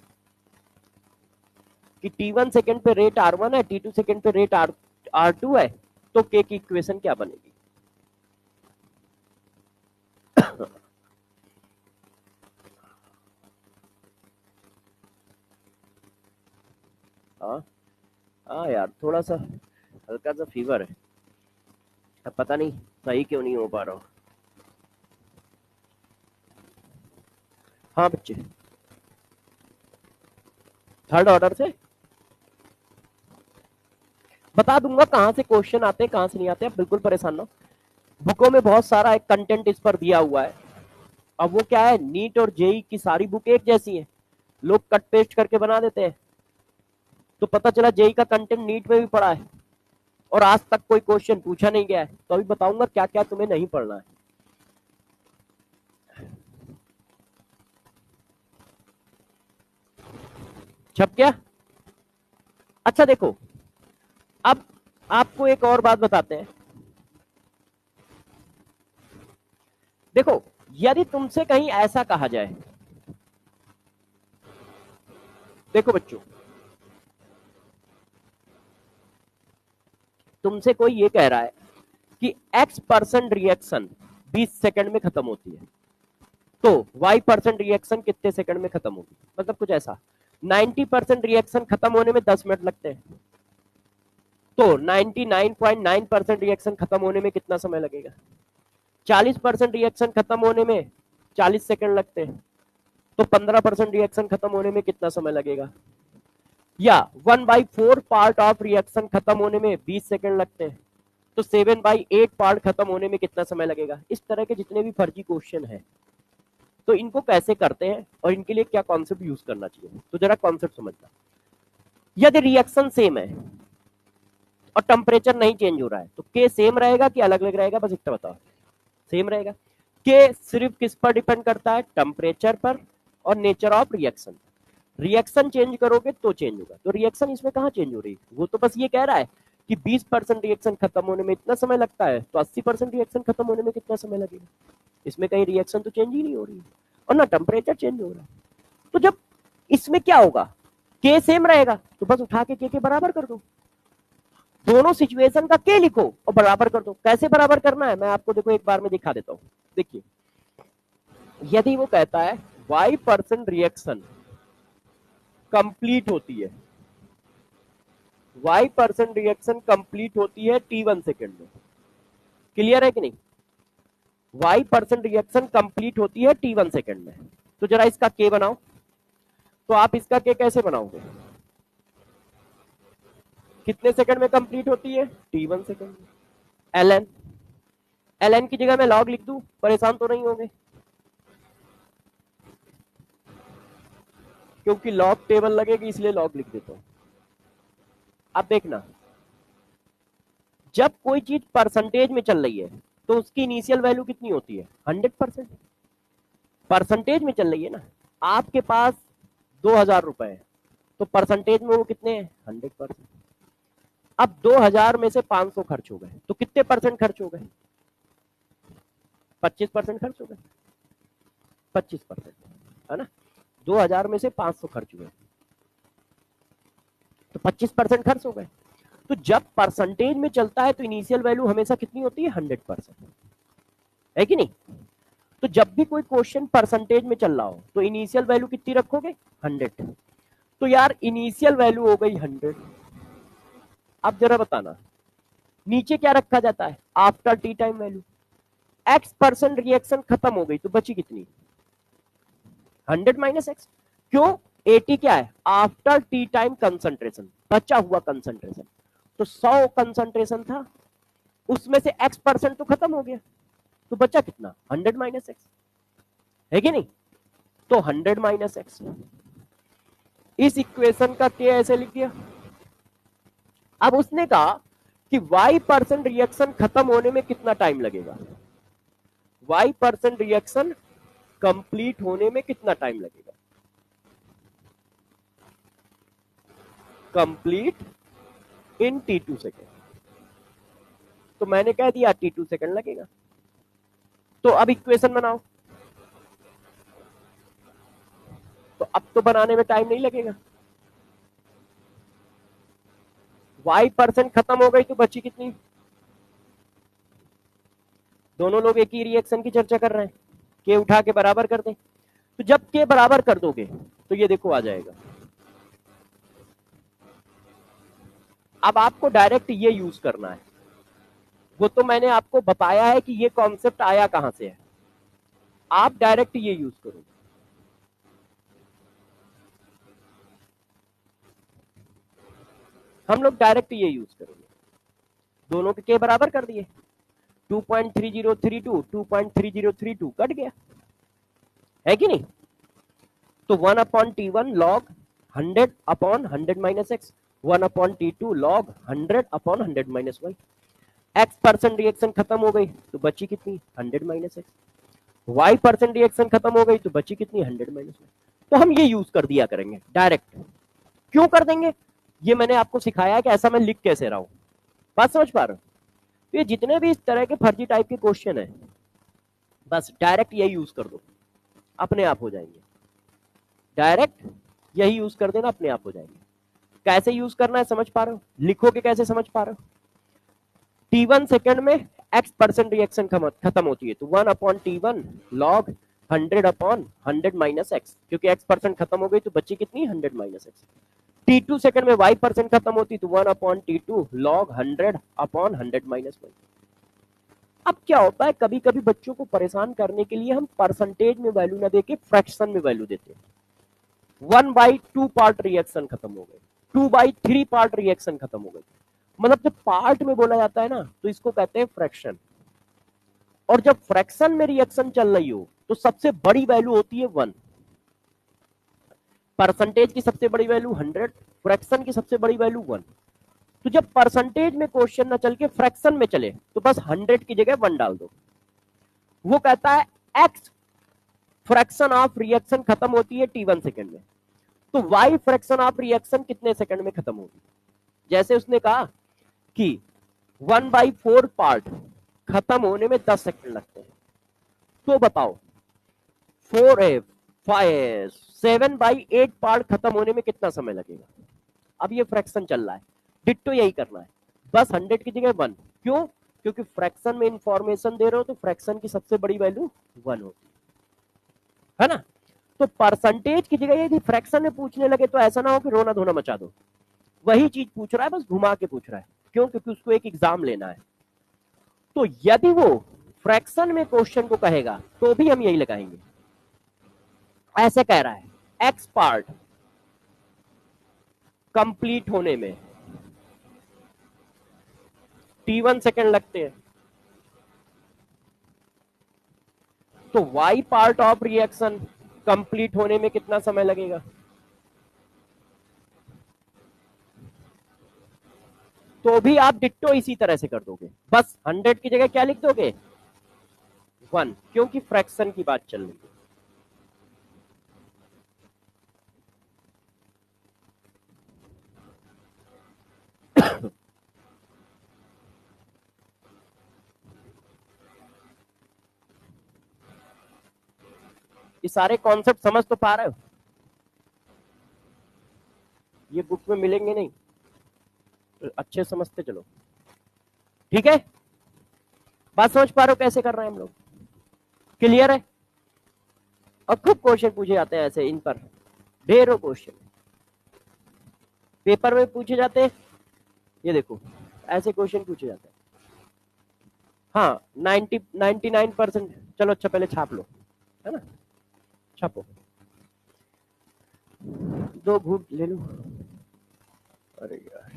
कि T1 सेकंड पे रेट R1 है, T2 सेकंड पे रेट R2 है, तो के की इक्वेशन क्या बनेगी? हाँ हाँ यार, थोड़ा सा हल्का सा फीवर है, अब पता नहीं सही क्यों नहीं हो पा रहा हूँ। हाँ बच्चे, थर्ड ऑर्डर से बता दूंगा कहां से क्वेश्चन आते हैं कहां से नहीं आते, बिल्कुल परेशान ना हो। बुकों में बहुत सारा एक कंटेंट इस पर दिया हुआ है। अब वो क्या है, नीट और जेई की सारी बुक एक जैसी है, लोग कट पेस्ट करके बना देते हैं, तो पता चला जेई का कंटेंट नीट में भी पड़ा है और आज तक कोई क्वेश्चन पूछा नहीं गया है। तो अभी बताऊंगा क्या क्या तुम्हें नहीं पढ़ना है। छप गया? अच्छा देखो, अब आपको एक और बात बताते हैं। देखो, यदि तुमसे कहीं ऐसा कहा जाए, देखो बच्चों, तुमसे कोई ये कह रहा है कि x% रिएक्शन 20 सेकंड में खत्म होती है, तो y% रिएक्शन कितने सेकंड में खत्म होगी, मतलब कुछ ऐसा। 90% रिएक्शन खत्म होने में 10 मिनट लगते हैं, तो 99.9% रिएक्शन खत्म होने में कितना समय लगेगा? 40% रिएक्शन खत्म होने में 40 सेकंड लगते हैं, तो 15% रिएक्शन खत्म होने में कितना समय लगेगा? या 1/4 पार्ट ऑफ रिएक्शन खत्म होने में 20 सेकंड लगते हैं, तो 7/8 पार्ट खत्म होने में कितना समय लगेगा? इस तरह के जितने भी फर्जी क्वेश्चन है, तो इनको कैसे करते हैं और इनके लिए क्या कॉन्सेप्ट यूज करना चाहिए, तो जरा कॉन्सेप्ट समझना। यदि रिएक्शन सेम है और टेम्परेचर नहीं चेंज हो रहा है, तो के सेम रहेगा कि अलग अलग रहेगा, बस इतना बताओ। सेम रहेगा। के सिर्फ किस पर डिपेंड करता है? टेम्परेचर पर और nature of reaction. Reaction change करोगे तो चेंज होगा, तो रिएक्शन इसमें कहां चेंज हो रही है? वो तो बस ये कह रहा है कि 20% रिएक्शन खत्म होने में इतना समय लगता है, तो 80% रिएक्शन खत्म होने में कितना समय लगेगा? इसमें कहीं रिएक्शन तो चेंज ही नहीं हो रही है और ना टेम्परेचर चेंज हो रहा है। तो जब इसमें क्या होगा, के सेम रहेगा, तो बस उठा के बराबर कर दो, दोनों सिचुएशन का के लिखो और बराबर कर दो। कैसे बराबर करना है मैं आपको देखो एक बार में दिखा देता हूं। देखिए, यदि वो कहता है y% रिएक्शन कंप्लीट होती है, y% रिएक्शन कंप्लीट होती है t1 सेकेंड में, क्लियर है कि नहीं? y% रिएक्शन कंप्लीट होती है t1 सेकेंड में, तो जरा इसका k बनाओ। तो आप इसका k कैसे बनाओगे? कितने सेकंड में कंप्लीट होती है? t1 सेकंड में। ln, ln की जगह मैं log लिख दूं, परेशान तो नहीं होंगे? क्योंकि log टेबल लगेगी इसलिए log लिख देता हूं। अब देखना, जब कोई चीज परसेंटेज में चल रही है तो उसकी इनिशियल वैल्यू कितनी होती है? 100%। परसेंटेज में चल रही है ना, आपके पास 2,000 रुपए है, तो परसेंटेज में वो कितने हैं? 100%। अब 2,000 में से 500 खर्च हो गए, तो कितने परसेंट खर्च हो गए? 25% खर्च हो गए। 25%, है ना? 2,000 में से 500 खर्च हुए, तो 25% खर्च हो गए। तो जब परसेंटेज में चलता है तो इनिशियल वैल्यू हमेशा कितनी होती है? 100%, है कि नहीं? तो जब भी कोई क्वेश्चन परसेंटेज में चल रहा हो तो इनिशियल वैल्यू कितनी रखोगे? 100। तो यार इनिशियल वैल्यू हो गई 100। अब जरा बताना, नीचे क्या रखा जाता है? After T time value. x% reaction खत्म हो गई तो बची कितनी? 100 माइनस एक्स। क्यों? 80 क्या है? आफ्टर टी टाइम कंसंट्रेशन, बचा हुआ कंसंट्रेशन। तो 100 कंसंट्रेशन था, उसमें से x% तो खत्म हो गया, तो बचा कितना? 100 माइनस एक्स, है कि नहीं? तो 100 माइनस एक्स, इस इक्वेशन का के ऐसे लिख दिया। अब उसने कहा कि y% रिएक्शन खत्म होने में कितना टाइम लगेगा? y% रिएक्शन कंप्लीट होने में कितना टाइम लगेगा? Complete in t2 second. तो मैंने कह दिया t2 सेकेंड लगेगा। तो अब इक्वेशन बनाओ, तो अब तो बनाने में टाइम नहीं लगेगा। y% खत्म हो गई तो बची कितनी? दोनों लोग एक ही रिएक्शन की चर्चा कर रहे हैं, के उठा के बराबर कर दें। तो जब के बराबर कर दोगे तो ये देखो आ जाएगा। अब आपको डायरेक्ट ये यूज करना है, वो तो मैंने आपको बताया है कि ये कॉन्सेप्ट आया कहां से है, आप डायरेक्ट ये यूज करो। हम लोग डायरेक्ट ये यूज करेंगे, दोनों के बराबर कर दिए, 2.3032 2.3032 कट गया, है कि नहीं? तो 1/T1 log 100/100 minus X, 1/T2 log 100/100 minus Y. X percent reaction खत्म हो गई तो बची कितनी? 100 minus X. Y percent reaction खत्म हो गई तो बची कितनी? 100 माइनस वाई। तो हम ये यूज कर दिया करेंगे डायरेक्ट। क्यों कर देंगे? ये मैंने आपको सिखाया है कि ऐसा मैं लिख कैसे रहा हूं। बात समझ पा रहे हो? तो ये जितने भी इस तरह के फर्जी टाइप के क्वेश्चन है, बस डायरेक्ट यही यूज कर दो, अपने आप हो जाएंगे। डायरेक्ट यही यूज कर देना, अपने आप हो जाएंगे। कैसे यूज करना है समझ पा रहे हो? लिखोगे कैसे समझ पा रहे हो? T1 सेकंड में x परसेंट रिएक्शन खत्म होती है तो 1/T1 log 100/100 माइनस एक्स, क्योंकि x परसेंट खत्म हो गई तो बची कितनी? 100 माइनस एक्स। T2 सेकंड में y परसेंट खत्म होती तो 1/T2 log 100/100 माइनस वाई। अब क्या होता है, कभी कभी बच्चों को परेशान करने के लिए हम परसेंटेज में वैल्यू ना देके फ्रैक्शन में वैल्यू देते हैं। 1/2 पार्ट रिएक्शन खत्म हो गई, 2/3 पार्ट रिएक्शन खत्म हो गई। मतलब जब पार्ट में बोला जाता है ना तो इसको कहते हैं फ्रैक्शन। और जब फ्रैक्शन में रिएक्शन चल रही हो तो सबसे बड़ी वैल्यू होती है 1। परसेंटेज की सबसे बड़ी वैल्यू 100, फ्रैक्शन की सबसे बड़ी वैल्यू 1। तो जब परसेंटेज में क्वेश्चन ना चल के फ्रैक्शन में चले तो बस 100 की जगह 1 डाल दो। वो कहता है एक्स फ्रैक्शन ऑफ रिएक्शन खत्म होती है T1 सेकंड में, तो वाई फ्रैक्शन ऑफ रिएक्शन कितने सेकंड में खत्म होगी? जैसे उसने कहा कि 1/4 पार्ट खत्म होने में 10 सेकंड लगते हैं, तो बताओ 7/8 पार्ट खत्म होने में कितना समय लगेगा? अब ये फ्रैक्शन चल रहा है, डिट्टो यही करना है, बस 100 की जगह 1। क्यों? क्योंकि फ्रैक्शन में इंफॉर्मेशन दे रहे हो तो फ्रैक्शन की सबसे बड़ी वैल्यू 1 होती है ना? तो परसेंटेज की जगह यदि फ्रैक्शन में पूछने लगे तो ऐसा ना हो कि रोना धोना मचा दो। वही चीज पूछ रहा है, बस घुमा के पूछ रहा है। क्यों? क्योंकि उसको एक एग्जाम लेना है। तो यदि वो फ्रैक्शन में क्वेश्चन को कहेगा तो भी हम यही लगाएंगे। ऐसे कह रहा है एक्स पार्ट कंप्लीट होने में T1 सेकंड लगते हैं, तो y part of reaction complete होने में कितना समय लगेगा? तो भी आप डिट्टो इसी तरह से कर दोगे, बस 100 की जगह क्या लिख दोगे? 1, क्योंकि फ्रैक्शन की बात चल रही है। ये सारे कॉन्सेप्ट समझ तो पा रहे हो? ये बुक में मिलेंगे नहीं, तो अच्छे समझते चलो, ठीक है? बात समझ पा रहे हो कैसे कर रहे हैं हम लोग? क्लियर है? और खूब क्वेश्चन पूछे जाते हैं ऐसे इन पर, ढेरों क्वेश्चन पेपर में पूछे जाते हैं। ये देखो ऐसे क्वेश्चन पूछे जाते हैं। हाँ 99%। चलो अच्छा पहले छाप लो, है ना? छापो, 2 घूंट ले लो। अरे यार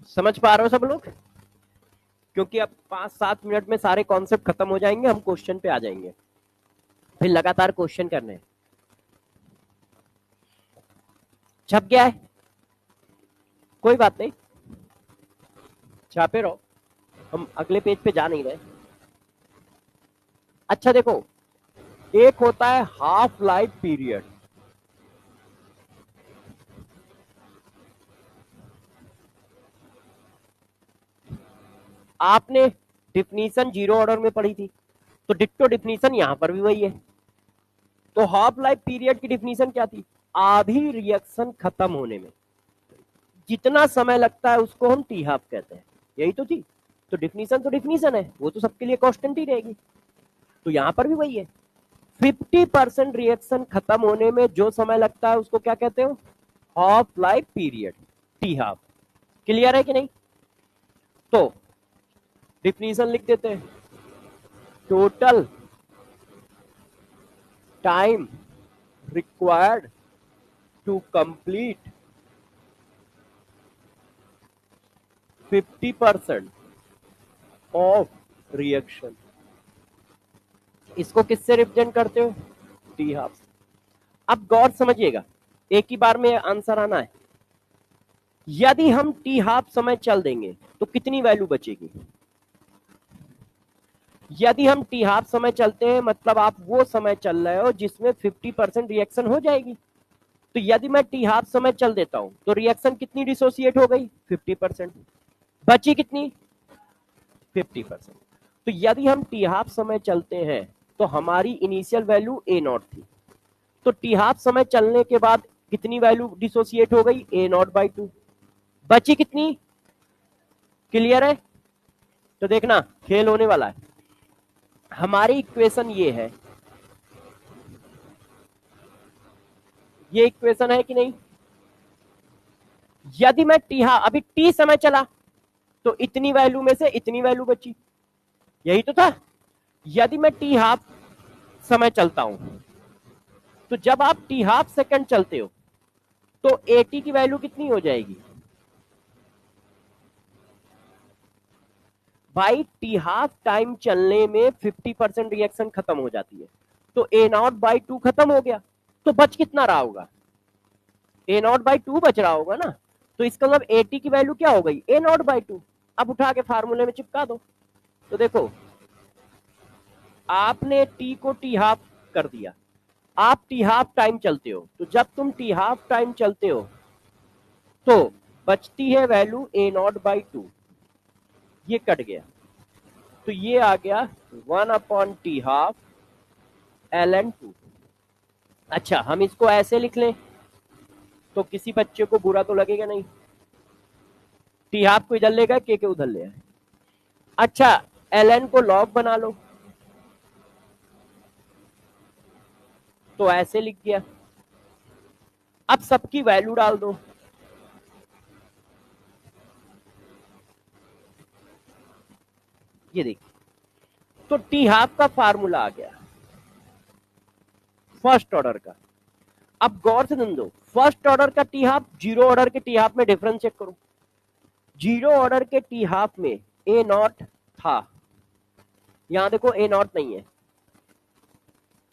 समझ पा रहे हो सब लोग? क्योंकि अब 5-7 मिनट में सारे कॉन्सेप्ट खत्म हो जाएंगे, हम क्वेश्चन पे आ जाएंगे, फिर लगातार क्वेश्चन करने हैं। छप गया है? कोई बात नहीं, छापे रहो, हम अगले पेज पे जा नहीं रहे। अच्छा देखो, एक होता है हाफ लाइफ पीरियड, आपने डिफिनीशन जीरो ऑर्डर में पढ़ी थी, तो डिक्टो डिफिनीशन यहां पर भी वही है। तो हाफ लाइफ पीरियड की डिफिनीशन क्या थी? आधी रिएक्शन खत्म होने में जितना समय लगता है उसको हम टी हाफ कहते हैं, यही तो थी। तो डिफिनीशन है, वो तो सबके लिए कांस्टेंट ही रहेगी। तो यहां पर भी वही है, 50% रिएक्शन खत्म होने में जो समय लगता है उसको क्या कहते हो, half life period, T half. Clear है कि नहीं? तो डिफिनीशन लिख देते हैं, total time required to complete 50% of reaction. इसको किससे रिप्रेजेंट करते हो, टी हाफ। अब गौर समझिएगा, एक ही बार में आंसर आना है। यदि हम टी हाफ समय चल देंगे तो कितनी वैल्यू बचेगी? यदि हम टी हाफ समय चलते हैं मतलब आप वो समय चल रहे हो जिसमें 50% रिएक्शन हो जाएगी। तो यदि मैं टी हाफ समय चल देता हूं तो रिएक्शन कितनी डिसोसिएट हो गई, 50%। बची कितनी, 50%। तो यदि हम टी हाफ समय चलते हैं तो हमारी इनिशियल वैल्यू ए नॉट थी, तो टी हाफ समय चलने के बाद कितनी वैल्यू डिसोसिएट हो गई, ए नॉट बाई 2। बची कितनी? क्लियर है? तो देखना खेल होने वाला है। हमारी इक्वेशन ये है, ये इक्वेशन है कि नहीं? यदि मैं टी हाफ, अभी टी समय चला तो इतनी वैल्यू में से इतनी वैल्यू बची, यही तो था। यदि मैं टी हाफ समय चलता हूं तो जब आप टी हाफ सेकंड चलते हो तो एटी की वैल्यू कितनी हो जाएगी भाई? टी हाफ टाइम चलने में 50% रिएक्शन खत्म हो जाती है, तो ए नॉट बाई 2 खत्म हो गया, तो बच कितना रहा होगा, ए नॉट बाई 2 बच रहा होगा ना। तो इसका मतलब एटी की वैल्यू क्या हो गई, ए नॉट बाई 2। अब उठा के फार्मूले में चिपका दो। तो देखो आपने टी को टी हाफ कर दिया, आप टी हाफ टाइम चलते हो, तो जब तुम टी हाफ टाइम चलते हो तो बचती है वैल्यू ए नॉट बाई 2, ये कट गया, तो ये आ गया 1/t12 ln2। अच्छा हम इसको ऐसे लिख लें तो किसी बच्चे को बुरा तो लगेगा नहीं, टी हाफ को इधर लेगा, के उधर ले आए। अच्छा ln को लॉग बना लो, तो ऐसे लिख गया। अब सबकी वैल्यू डाल दो, ये देखिए, तो टी हाफ का फार्मूला आ गया फर्स्ट ऑर्डर का। अब गौर से सुन दो, फर्स्ट ऑर्डर का टी हाफ जीरो ऑर्डर के टी हाफ में डिफरेंस चेक करो। जीरो ऑर्डर के टी हाफ में ए नॉट था, यहां देखो ए नॉट नहीं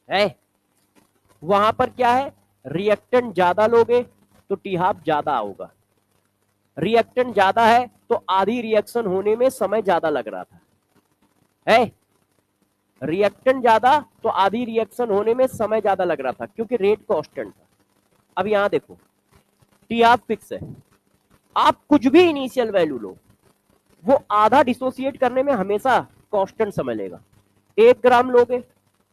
है, वहां पर क्या है, रिएक्टेंट ज्यादा लोगे तो टी हाफ ज्यादा होगा, रिएक्टेंट ज्यादा है तो आधी रिएक्शन होने में समय ज्यादा लग रहा था, है रिएक्टेंट ज्यादा तो आधी रिएक्शन होने में समय ज्यादा लग रहा था क्योंकि रेट कांस्टेंट था। अब यहां देखो टी हाफ फिक्स है, आप कुछ भी इनिशियल वैल्यू लो वो आधा डिसोसिएट करने में हमेशा कांस्टेंट समय लेगा। 1 ग्राम लोगे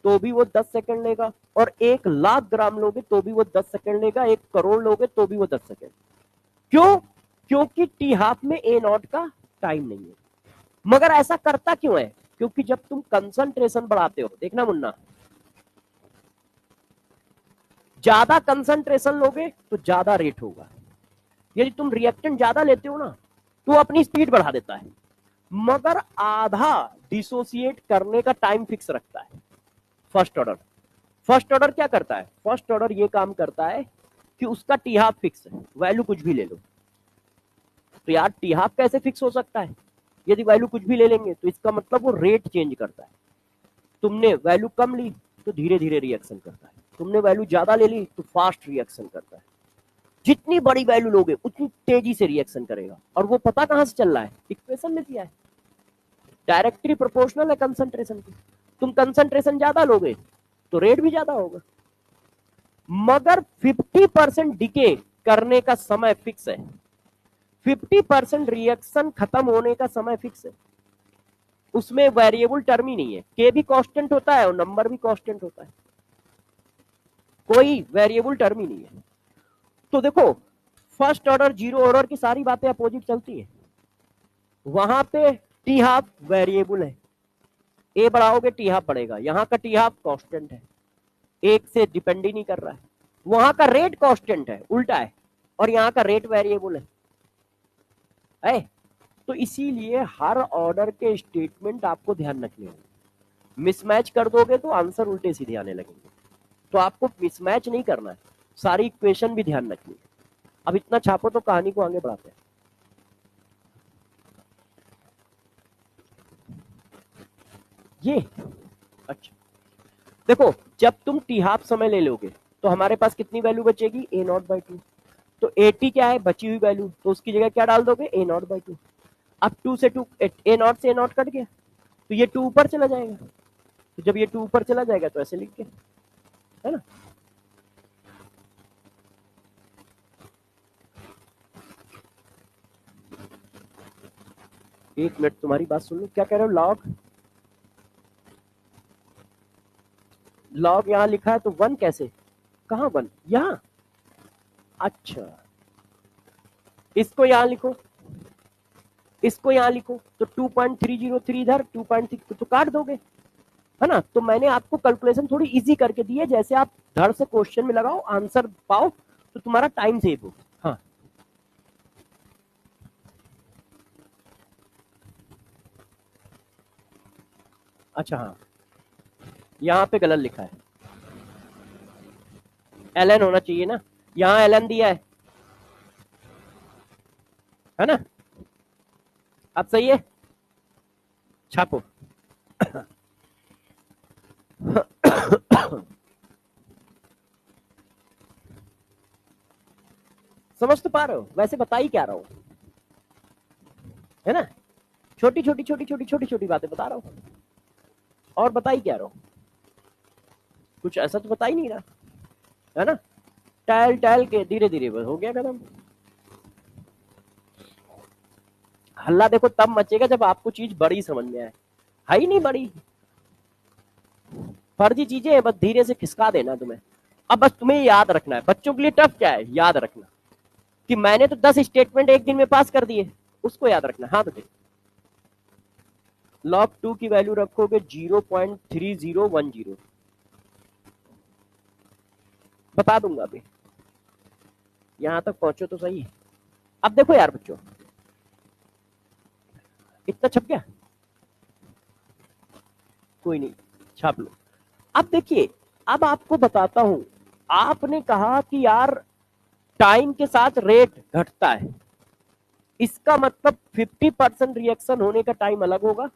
तो भी वो 10 सेकंड लेगा, और 1 लाख ग्राम लोगे तो भी वो 10 सेकंड लेगा, 1 करोड़ लोगे तो भी वो 10 सेकंड। क्यों? क्योंकि टी हाफ में ए नॉट का टाइम नहीं है। मगर ऐसा करता क्यों है? क्योंकि जब तुम कंसंट्रेशन बढ़ाते हो, देखना मुन्ना, ज्यादा कंसंट्रेशन लोगे तो ज्यादा रेट होगा। यदि तुम रिएक्टेंट ज्यादा लेते हो ना तो अपनी स्पीड बढ़ा देता है, मगर आधा डिसोसिएट करने का टाइम फिक्स रखता है फर्स्ट ऑर्डर। फर्स्ट ऑर्डर क्या करता है, फर्स्ट ऑर्डर ये काम करता है कि उसका टी हाफ फिक्स है, वैल्यू कुछ भी ले लो। तो यार टी हाफ कैसे फिक्स हो सकता है, यदि वैल्यू कुछ भी ले लेंगे तो इसका मतलब वो रेट चेंज करता है। तुमने वैल्यू कम ली तो धीरे धीरे रिएक्शन करता है, तुमने वैल्यू ज्यादा ले ली तो फास्ट रिएक्शन करता है। जितनी बड़ी वैल्यू लोगे उतनी तेजी से रिएक्शन करेगा, और वो पता कहां से चल रहा है, इक्वेशन में दिया है, डायरेक्टली प्रोपोर्शनल है कंसंट्रेशन की। तुम कंसंट्रेशन ज्यादा लोगे तो रेट भी ज्यादा होगा, मगर 50% डिके करने का समय फिक्स है, 50% रिएक्शन खत्म होने का समय फिक्स है, उसमें वेरिएबल टर्म ही नहीं है, के भी कांस्टेंट होता है और नंबर भी कांस्टेंट होता है, कोई वेरिएबल टर्म ही नहीं है। तो देखो फर्स्ट ऑर्डर जीरो ऑर्डर की सारी बातें अपोजिट चलती है, वहां पे टी हाफ वेरिएबल है, ए बढ़ाओगे टी हाफ बढ़ेगा, यहाँ का टी हाफ कांस्टेंट है, एक से डिपेंड ही नहीं कर रहा है, वहां का रेट कांस्टेंट है, उल्टा है, और यहाँ का रेट वेरिएबल है। तो इसीलिए हर ऑर्डर के स्टेटमेंट आपको ध्यान रखने होंगे, मिसमैच कर दोगे तो आंसर उल्टे सीधे आने लगेंगे, तो आपको मिसमैच नहीं करना है, सारी इक्वेशन भी ध्यान रखनी है। अब इतना छापो तो कहानी को आगे बढ़ाते हैं। ये अच्छा देखो, जब तुम टी हाफ समय ले लोगे तो हमारे पास कितनी वैल्यू बचेगी, ए नॉट बाई टू। तो ए टी क्या है, बची हुई वैल्यू, तो उसकी जगह क्या डाल दोगे, ए नॉट बाई टू। अब टू से टू, ए नॉट से ए नॉट कट गया, तो ये टू ऊपर चला जाएगा, तो जब ये टू ऊपर चला जाएगा तो ऐसे लिख के, है ना। एक मिनट तुम्हारी बात सुन लो, क्या कह रहे हो, लॉग लॉग यहाँ लिखा है तो वन कैसे, कहाँ वन, यहाँ, अच्छा इसको यहाँ लिखो, इसको यहाँ लिखो, तो 2.303 इधर 2.6 तो काट दोगे, है ना। तो मैंने आपको कैलकुलेशन थोड़ी इजी करके दी है, जैसे आप धड़ से क्वेश्चन में लगाओ आंसर पाओ तो तुम्हारा टाइम सेव हो। हाँ अच्छा, हाँ यहाँ पे गलत लिखा है, एल होना चाहिए ना, यहाँ एल दिया है ना। अब सही है, छापो। समझ तो पा रहे हो, वैसे बता ही क्या रहा हूं, है ना, छोटी छोटी छोटी छोटी छोटी छोटी बातें बता रहा हूं, और बता ही क्या रहा हूं, कुछ ऐसा तो बता ही नहीं रहा, है ना। टहल टहल के धीरे धीरे बस हो गया खत्म। हल्ला देखो तब मचेगा जब आपको चीज बड़ी समझ में आए, है ही नहीं बड़ी, फर्जी चीजें है, बस धीरे से खिसका देना तुम्हें। अब बस तुम्हें याद रखना है, बच्चों के लिए टफ क्या है, याद रखना कि मैंने तो 10 स्टेटमेंट एक दिन में पास कर दिए, उसको याद रखना। हाँ बेटे, लॉग 2 की वैल्यू रखोगे 0.3010, बता दूंगा अभी, यहां तक पहुंचो तो सही। अब देखो यार बच्चों, इतना छप गया, कोई नहीं, छाप लो। अब देखिए, अब आपको बताता हूं, आपने कहा कि यार टाइम के साथ रेट घटता है, इसका मतलब 50% रिएक्शन होने का टाइम अलग होगा,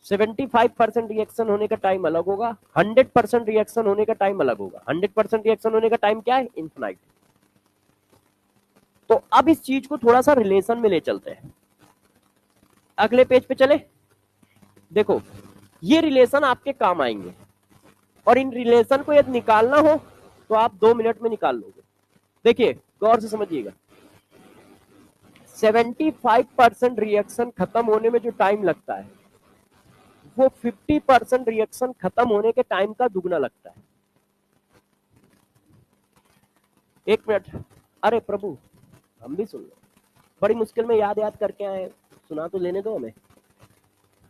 75% रिएक्शन होने का टाइम अलग होगा, 100% रिएक्शन होने का टाइम अलग होगा। 100% रिएक्शन होने का टाइम क्या है, इनफिनाइट। तो अब इस चीज को थोड़ा सा रिलेशन में ले चलते हैं, अगले पेज पे चले। देखो ये रिलेशन आपके काम आएंगे, और इन रिलेशन को यदि निकालना हो तो आप 2 मिनट में निकाल लोगे। देखिए गौर से समझिएगा, 75% रिएक्शन खत्म होने में जो टाइम लगता है वो 50% रिएक्शन खत्म होने के टाइम का दुगना लगता है। एक मिनट, अरे प्रभु हम भी सुन लो, बड़ी मुश्किल में याद याद करके आए, सुना तो लेने दो हमें,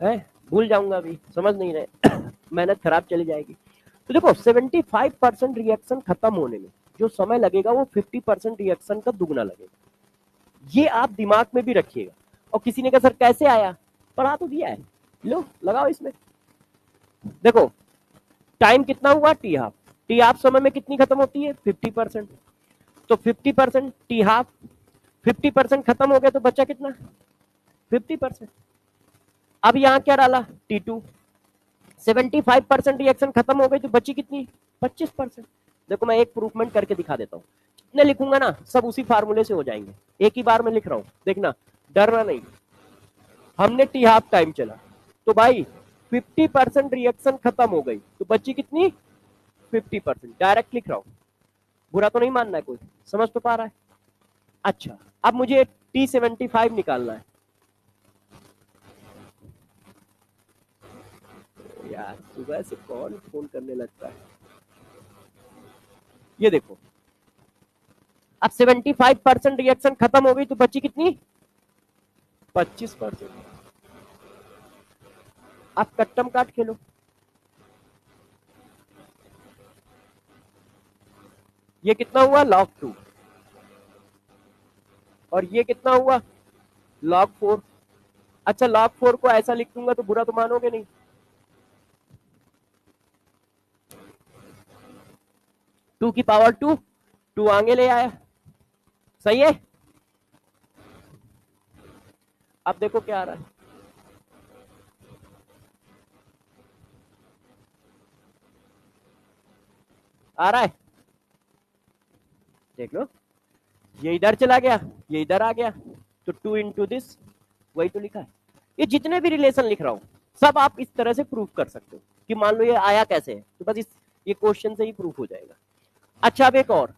है भूल जाऊंगा अभी, समझ नहीं रहे मेहनत खराब चली जाएगी। तो देखो 75% रिएक्शन खत्म होने में जो समय लगेगा वो 50% रिएक्शन का दुगना लगेगा, ये आप दिमाग में भी रखिएगा। और किसी ने कहा सर कैसे आया, पढ़ा तो दिया है, लो लगाओ इसमें। देखो टाइम कितना हुआ, टी हाफ, टी हाफ समय में कितनी खत्म होती है, 50%, तो 50% टी हाफ, 50% खत्म हो गया तो बचा कितना, 50%। अब यहाँ क्या डाला, T2, 75% रिएक्शन खत्म हो गई तो बची कितनी, 25%। देखो मैं एक प्रूफमेंट करके दिखा देता हूँ, जितने लिखूंगा ना सब उसी फार्मूले से हो जाएंगे, एक ही बार में लिख रहा हूँ, देखना डरना नहीं। हमने टी हाफ टाइम चला तो भाई 50% रिएक्शन खत्म हो गई तो बची कितनी, 50%, डायरेक्ट लिख रहा हूँ, बुरा तो नहीं मानना है कोई, समझ तो पा रहा है। अच्छा अब मुझे T75 निकालना है, यार सुबह से कौन फोन करने लगता है। ये देखो अब 75% रिएक्शन खत्म हो गई तो बची कितनी, 25%। आप कट्टम काट खेलो। ये कितना हुआ log 2 और ये कितना हुआ log 4। अच्छा log 4 को ऐसा लिख दूंगा तो बुरा तो मानोगे नहीं। 2 की पावर 2, 2 आगे ले आया, सही है। अब देखो क्या आ रहा है, आ रहा है, देख लो, ये इधर चला गया, ये इधर आ गया, तो 2 इंटू दिस, वही तो लिखा है। ये जितने भी रिलेशन लिख रहा हूं सब आप इस तरह से प्रूफ कर सकते हो कि मान लो ये आया कैसे है, तो बस ये क्वेश्चन से ही प्रूफ हो जाएगा। अच्छा अब एक और,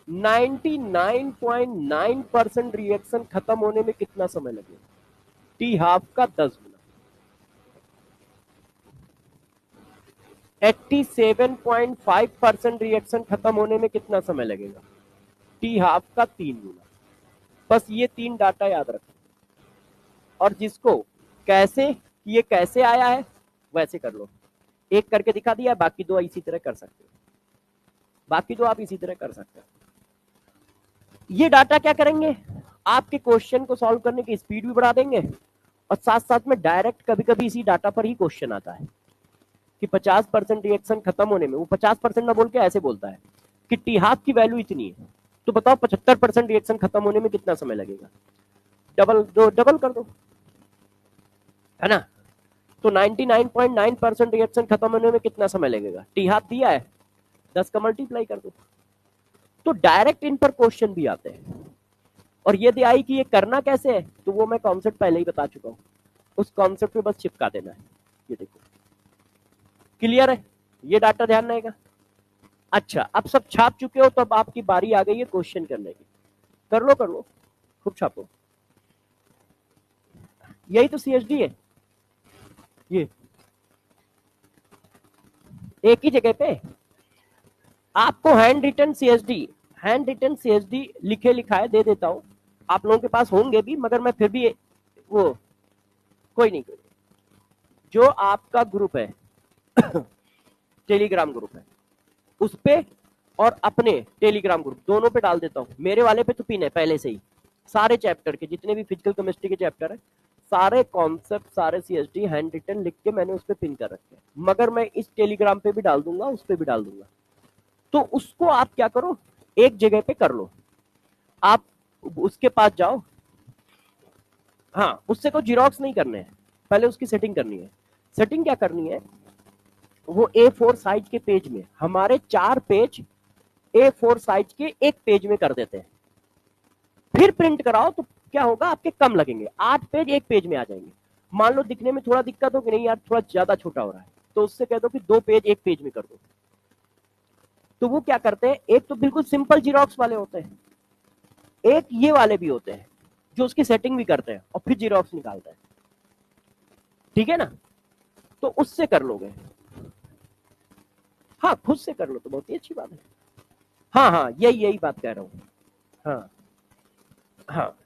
99.9% रिएक्शन खत्म होने में कितना समय लगेगा? टी हाफ का 10 गुना। 87.5% रिएक्शन खत्म होने में कितना समय लगेगा? टी हाफ का 3 गुना। बस ये 3 डाटा याद रखो, और जिसको कैसे ये कैसे आया है वैसे कर लो। एक करके दिखा दिया, बाकी 2 इसी तरह कर सकते हो, बाकी 2 आप इसी तरह कर सकते हो। ये डाटा क्या करेंगे, आपके क्वेश्चन को सॉल्व करने की स्पीड भी बढ़ा देंगे, और साथ साथ में डायरेक्ट कभी कभी इसी डाटा पर ही क्वेश्चन आता है कि 50% रिएक्शन खत्म होने में, वो 50% ना बोल के ऐसे बोलता है कि टी हाफ की वैल्यू इतनी है, तो बताओ 75% रिएक्शन खत्म होने में कितना समय लगेगा? डबल कर दो, है ना। तो 99.9% रिएक्शन खत्म होने में कितना समय लगेगा? टी हाफ दिया है, 10 का मल्टीप्लाई कर दो। तो डायरेक्ट इन पर क्वेश्चन भी आते हैं, और यदि आई कि ये करना कैसे है, तो वो मैं कॉन्सेप्ट पहले ही बता चुका हूं, उस कॉन्सेप्ट पे बस चिपका देना है। ये देखो क्लियर है, ये डाटा ध्यान रहेगा। अच्छा अब सब छाप चुके हो तो अब आपकी बारी आ गई है क्वेश्चन करने की। कर लो कर लो, खूब छापो। यही तो सीएचडी है, ये एक ही जगह पे आपको हैंड रिटन सीएचडी लिखे लिखाए दे देता हूं, आप लोगों के पास होंगे भी, मगर मैं फिर भी वो कोई नहीं, जो आपका ग्रुप है टेलीग्राम ग्रुप है, उस पे और अपने टेलीग्राम ग्रुप दोनों पे डाल देता हूं। मेरे वाले पे तो पिन है पहले से ही, सारे चैप्टर के जितने भी फिजिकल केमिस्ट्री के चैप्टर है, सारे कॉन्सेप्ट, सारे सीएचडी हैंड रिटन लिख के मैंने उस पे पिन कर रखे हैं, मगर मैं इस टेलीग्राम पे भी डाल दूंगा, उस पे भी डाल दूंगा। तो उसको आप क्या करो, एक जगह पे कर लो, आप उसके पास जाओ। हाँ उससे को जीरोक्स नहीं करने हैं, पहले उसकी सेटिंग करनी है। सेटिंग क्या करनी है, वो A4 साइज के पेज में, हमारे 4 पेज A4 साइज के एक पेज में कर देते हैं, फिर प्रिंट कराओ तो क्या होगा, आपके कम लगेंगे, 8 पेज एक पेज में आ जाएंगे। मान लो दिखने में थोड़ा दिक्कत हो कि नहीं यार थोड़ा ज्यादा छोटा हो रहा है, तो उससे कह दो कि 2 पेज एक पेज में कर दो। तो वो क्या करते हैं, एक तो बिल्कुल सिंपल जीरोक्स वाले होते हैं, एक ये वाले भी होते हैं जो उसकी सेटिंग भी करते हैं और फिर जीरोक्स निकालते हैं, ठीक है ना। तो उससे कर लोगे, हाँ खुद से कर लो तो बहुत ही अच्छी बात है। हाँ हाँ यही यही बात कह रहा हूँ। हाँ हाँ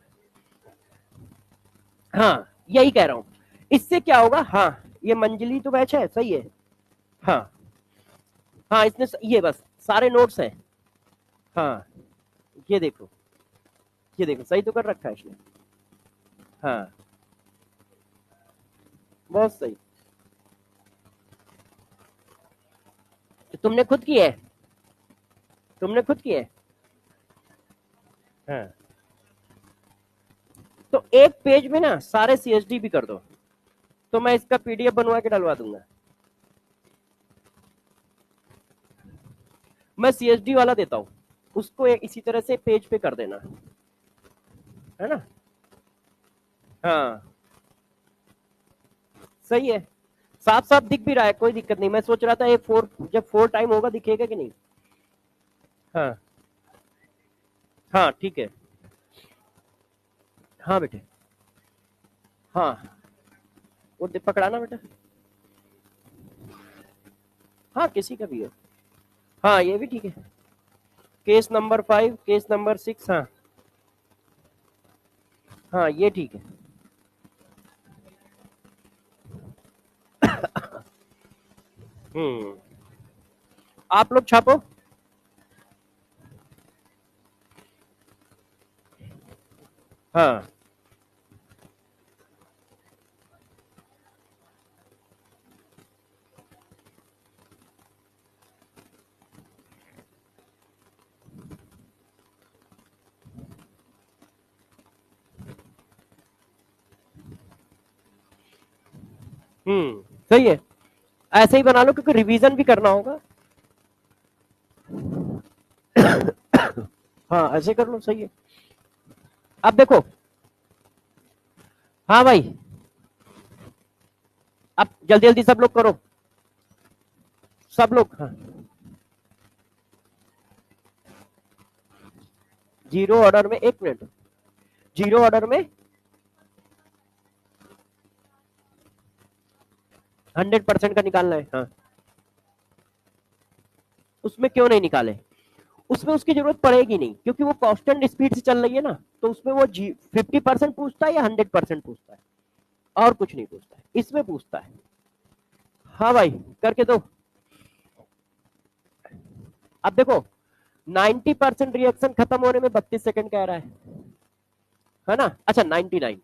हाँ यही कह रहा हूँ, इससे क्या होगा। हाँ ये मंजली तो बैच है, सही है। हाँ हाँ इसने ये बस सारे नोट्स हैं। हाँ ये देखो, ये देखो सही तो कर रखा है इसने। हाँ बहुत सही, तो तुमने खुद की है, तुमने खुद की है। हाँ तो एक पेज में ना सारे सीएचडी भी कर दो, तो मैं इसका पीडीएफ बनवा के डलवा दूंगा। मैं सीएचडी वाला देता हूँ, उसको इसी तरह से पेज पे कर देना, है ना। हाँ सही है, साफ साफ दिख भी रहा है, कोई दिक्कत नहीं। मैं सोच रहा था ये 4 जब 4 टाइम होगा दिखेगा कि नहीं। हाँ हाँ ठीक है। हाँ बेटे, हाँ वो पकड़ाना बेटा, हाँ किसी का भी हो। हाँ ये भी ठीक है, केस नंबर 5, केस नंबर 6। हाँ हाँ ये ठीक है। आप लोग छापो। हाँ सही है, ऐसे ही बना लो क्योंकि रिवीजन भी करना होगा। हाँ ऐसे कर लो, सही है। अब देखो, हाँ भाई, अब जल्दी जल्दी सब लोग करो, सब लोग। हाँ, जीरो ऑर्डर में, एक मिनट, जीरो ऑर्डर में 100% का निकालना है। हाँ, उसमें क्यों नहीं निकाले, उसमें उसकी जरूरत पड़ेगी नहीं क्योंकि वो कांस्टेंट स्पीड से चल रही है ना, तो उसमें वो 50% पूछता है या 100% पूछता है, और कुछ नहीं पूछता है, इसमें पूछता है। हाँ भाई, करके दो। अब देखो, 90% रिएक्शन खत्म होने में 32 सेकंड कह रहा है ना। अच्छा 99,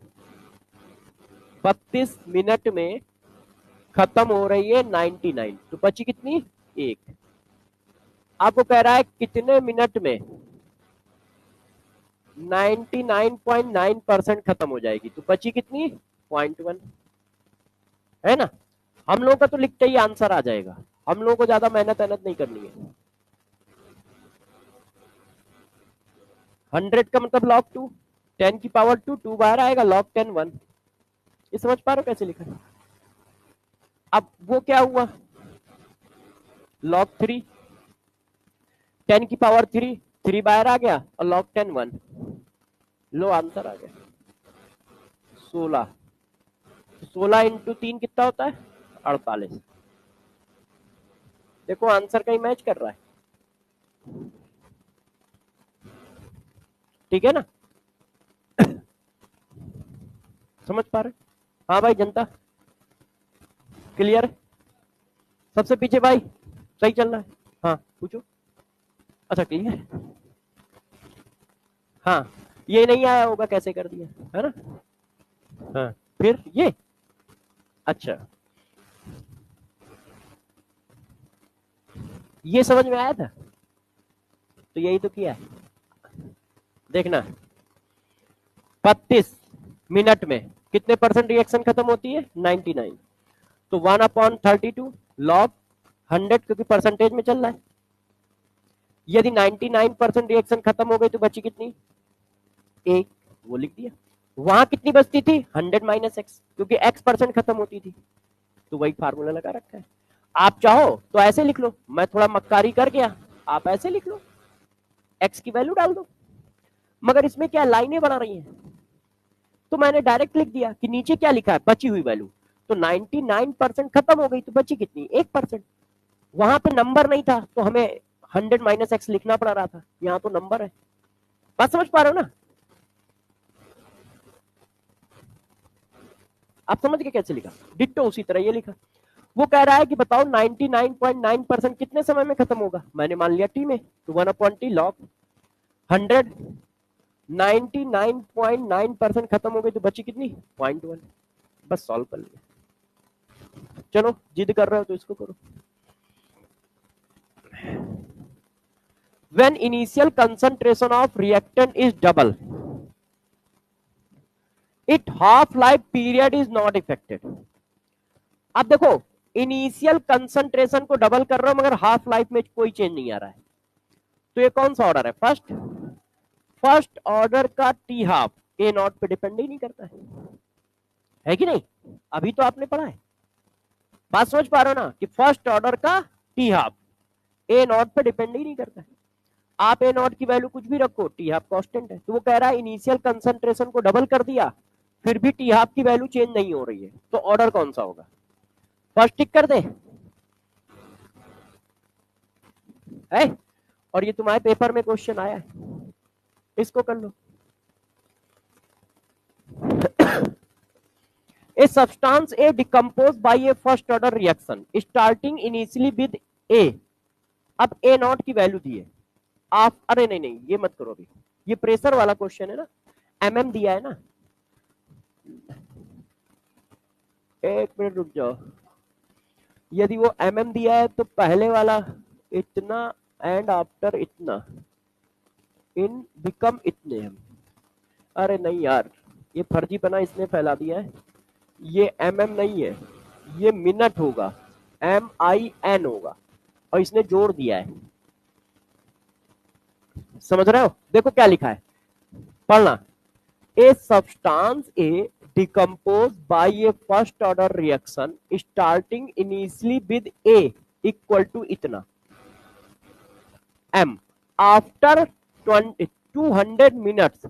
32 मिनट में खत्म हो रही है 99, तो बची कितनी, एक। आपको कह रहा है कितने मिनट में 99.9% खत्म हो जाएगी, तो बची कितनी, 0.1, है ना। हम लोगों का तो लिखते ही आंसर आ जाएगा, हम लोगों को ज्यादा मेहनत नहीं करनी है। 100 का मतलब log 2, 10 की पावर 2, 2 बाहर आएगा, log 10 1। ये समझ पा रहे हो कैसे लिखा है। अब वो क्या हुआ, log 3, 10 की पावर 3, 3 बाहर आ गया, और log 10 1। लो आंसर आ गया 16। 16 इंटू 3 कितना होता है, 48। देखो आंसर कहीं मैच कर रहा है, ठीक है ना, समझ पा रहे। हाँ भाई, जनता क्लियर है, सबसे पीछे भाई सही चल रहा है। हाँ पूछो। अच्छा क्लियर है। हाँ, ये नहीं आया होगा कैसे कर दिया, है ना। हाँ, फिर ये, अच्छा, ये समझ में आया था, तो यही तो किया है। देखना, 32 मिनट में कितने परसेंट रिएक्शन खत्म होती है, 99, तो 1/32 लॉग 100, क्योंकि परसेंटेज में चल रहा है। यदि 99% रिएक्शन खत्म हो गई तो बची कितनी, एक, वो लिख दिया। वहां कितनी बचती थी, 100 माइनस एक्स, क्योंकि एक्स परसेंट खत्म होती थी, तो वही फार्मूला लगा रखा है। आप चाहो तो ऐसे लिख लो, मैं थोड़ा मक्कारी कर गया, आप ऐसे लिख लो, एक्स की वैल्यू डाल दो। मगर इसमें क्या लाइनें बना रही हैं, तो मैंने डायरेक्ट लिख दिया कि नीचे क्या लिखा है, बची हुई वैल्यू, तो 99% खत्म हो गई तो बची कितनी, 1%। वहां पे नंबर नहीं था तो हमें 100 माइनस एक्स लिखना पड़ रहा था, यहाँ तो नंबर है। बात समझ पा रहे हो ना, आप समझ के कैसे लिखा, डिट्टो उसी तरह ये लिखा। वो कह रहा है कि बताओ 99.9% कितने समय में खत्म होगा, मैंने मान लिया टी में, तो 1/t लॉग 100, 99.9% खत्म हो गई तो बची कितनी, 0.1। बस सॉल्व कर लिया। चलो जिद कर रहे हो तो इसको करो। When initial concentration of reactant is double, its half life period is not affected। अब देखो, इनिशियल कंसंट्रेशन को डबल कर रहा हूं मगर हाफ लाइफ में कोई चेंज नहीं आ रहा है, तो ये कौन सा ऑर्डर है, फर्स्ट। फर्स्ट ऑर्डर का टी हाफ ए नॉट पे डिपेंड ही नहीं करता है कि नहीं, अभी तो आपने पढ़ा है। बात समझ पा रहे हो ना कि फर्स्ट ऑर्डर का टी हाफ ए नॉट पे डिपेंड ही नहीं करता है। आप ए नॉट की वैल्यू कुछ भी रखो, टी हाफ कांस्टेंट है, तो वो कह रहा है इनिशियल कंसंट्रेशन को डबल कर दिया फिर भी टी हाफ की वैल्यू चेंज नहीं हो रही है, तो ऑर्डर कौन सा होगा, फर्स्ट टिक कर दे है। और ये तुम्हारे पेपर में क्वेश्चन आया है, इसको कर लो। A substance A decompose by a first order reaction starting initially with a. अब ए नॉट की वैल्यू दी है आप, अरे नहीं नहीं ये मत करो अभी, ये प्रेशर वाला क्वेश्चन है ना, एमएम दिया है ना, एक मिनट रुक जाओ। यदि वो एमएम दिया है तो पहले वाला इतना एंड आफ्टर इतना इन बिकम इतने हम, अरे नहीं यार ये फर्जीपना इसने फैला दिया है, ये एमएम नहीं है, ये मिनट होगा, MIN होगा और इसने जोड़ दिया है। समझ रहे हो? देखो क्या लिखा है, पढ़ना। A substance A decompose by a first order reaction starting initially with A equal to इतना m after 200 minutes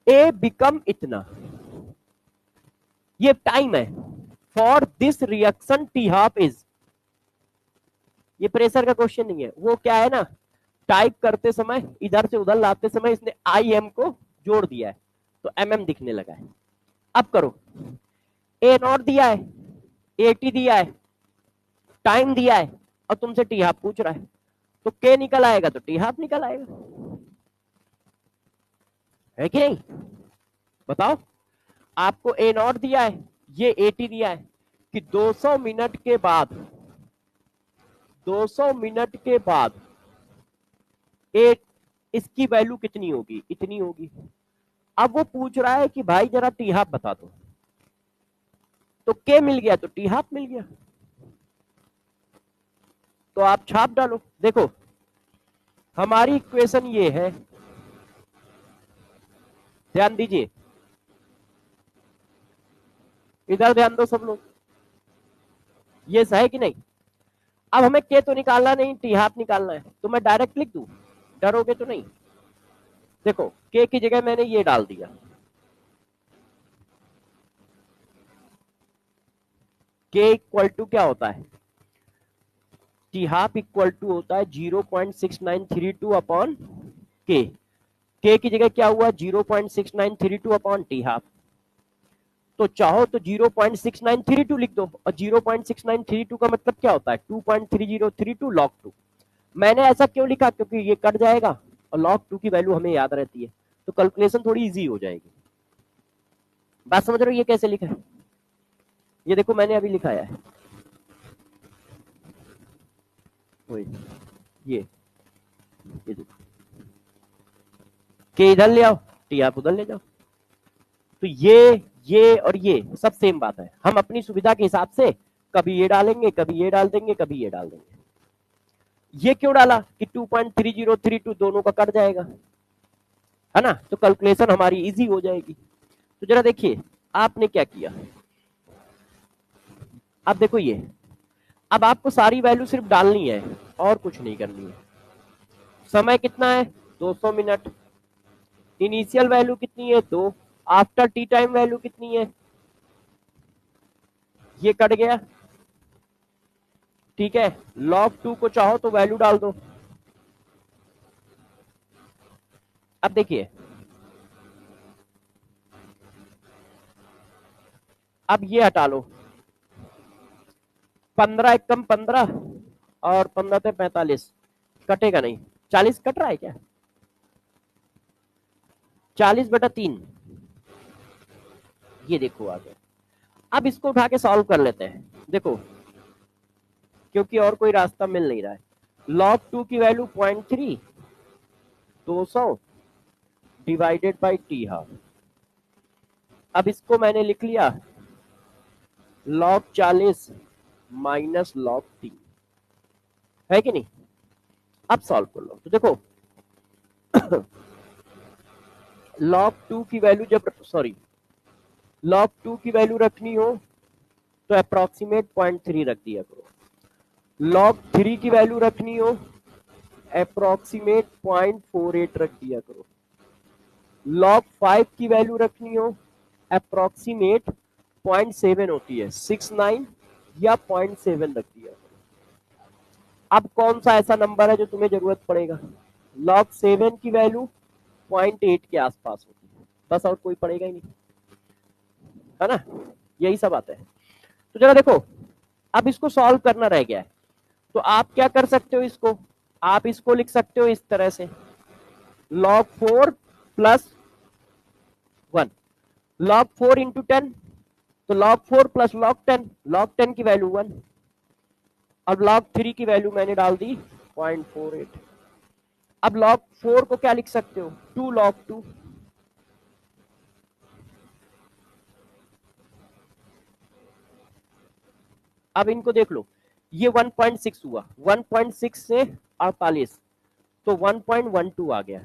A become इतना, ये टाइम है। For this reaction T half is, ये प्रेशर का क्वेश्चन नहीं है, वो क्या है ना, टाइप करते समय इधर से उधर लाते समय इसने IM को जोड़ दिया है तो MM दिखने लगा है। अब करो, ए नॉट दिया है, AT दिया है, टाइम दिया है और तुमसे टी हाफ पूछ रहा है, तो K निकल आएगा तो टी हाफ निकल आएगा, है कि नहीं? बताओ, आपको ए नॉट दिया है, ये AT दिया है कि 200 मिनट के बाद, 200 मिनट के बाद ए इसकी वैल्यू कितनी होगी, इतनी होगी। अब वो पूछ रहा है कि भाई जरा टी हाफ बता दो, तो के मिल गया तो टी हाफ मिल गया, तो आप छाप डालो। देखो हमारी इक्वेशन ये है, ध्यान दीजिए, इधर ध्यान दो सब लोग, ये है कि नहीं? अब हमें के तो निकालना नहीं, टी हाफ निकालना है, तो मैं डायरेक्ट लिख दूं, डरोगे तो नहीं? देखो के की जगह मैंने ये डाल दिया, के इक्वल टू क्या होता है, टी हाफ इक्वल टू होता है 0.6932 अपॉन के की जगह क्या हुआ 0.6932 अपॉन टी हाफ, तो चाहो तो 0.6932 लिख दो, और 0.6932 का मतलब क्या होता है 2.3032 log 2। मैंने ऐसा क्यों लिखा, क्योंकि ये कट जाएगा और log 2 की वैल्यू हमें याद रहती है, तो कैलकुलेशन थोड़ी इजी हो जाएगी। बात समझ रहे हो? ये कैसे लिखा है, ये देखो मैंने अभी लिखाया है, ये देखो, के इधर ले आओ, टी आप उधर ले जाओ, तो ये और ये सब सेम बात है। हम अपनी सुविधा के हिसाब से कभी ये डालेंगे, कभी ये डाल देंगे, कभी ये डाल देंगे। ये क्यों डाला कि 2.3032 दोनों का कट जाएगा, है ना, तो कैलकुलेशन हमारी इजी हो जाएगी। तो जरा देखिए आपने क्या किया, अब देखो ये, अब आपको सारी वैल्यू सिर्फ डालनी है और कुछ नहीं करनी है। समय कितना है 200 मिनट, इनिशियल वैल्यू कितनी है 2, आफ्टर टी टाइम वैल्यू कितनी है, ये कट गया, ठीक है। log 2 को चाहो तो वैल्यू डाल दो। अब देखिए, अब ये हटा लो, 15 एक कम 15 और 15 से 45 कटेगा नहीं, 40 कट रहा है क्या, 40/3, ये देखो आ गया। अब इसको उठा के सॉल्व कर लेते हैं, देखो क्योंकि और कोई रास्ता मिल नहीं रहा है। log 2 की value 0.3, 200 divided by T half, अब इसको मैंने लिख लिया log 40 माइनस log 3, है कि नहीं? अब सॉल्व कर लो, तो देखो log 2 की वैल्यू जब, सॉरी, log 2 की वैल्यू रखनी हो तो अप्रोक्सीमेट 0.3 रख दिया करो, log 3 की वैल्यू रखनी हो अप्रोक्सीमेट 0.48 रख दिया करो, log 5 की वैल्यू रखनी हो अप्रोक्सीमेट 0.7 होती है, 69 या 0.7 रख दिया करो। अब कौन सा ऐसा नंबर है जो तुम्हें जरूरत पड़ेगा, log 7 की वैल्यू 0.8 के आसपास होती है, बस और कोई पड़ेगा ही नहीं, है ना? यही सब आता है। तो जरा देखो, अब इसको सॉल्व करना रह गया है। तो आप क्या कर सकते हो, इसको आप इसको लिख सकते हो इस तरह से, log 4 प्लस 1, log 4 इंटू 10, तो log 4 प्लस log 10 की वैल्यू 1। अब log 3 की वैल्यू मैंने डाल दी 0.48। अब log 4 को क्या लिख सकते हो, 2 log 2। अब इनको देख लो, ये 1.6 हुआ, 1.6 से 48, तो 1.12 आ गया।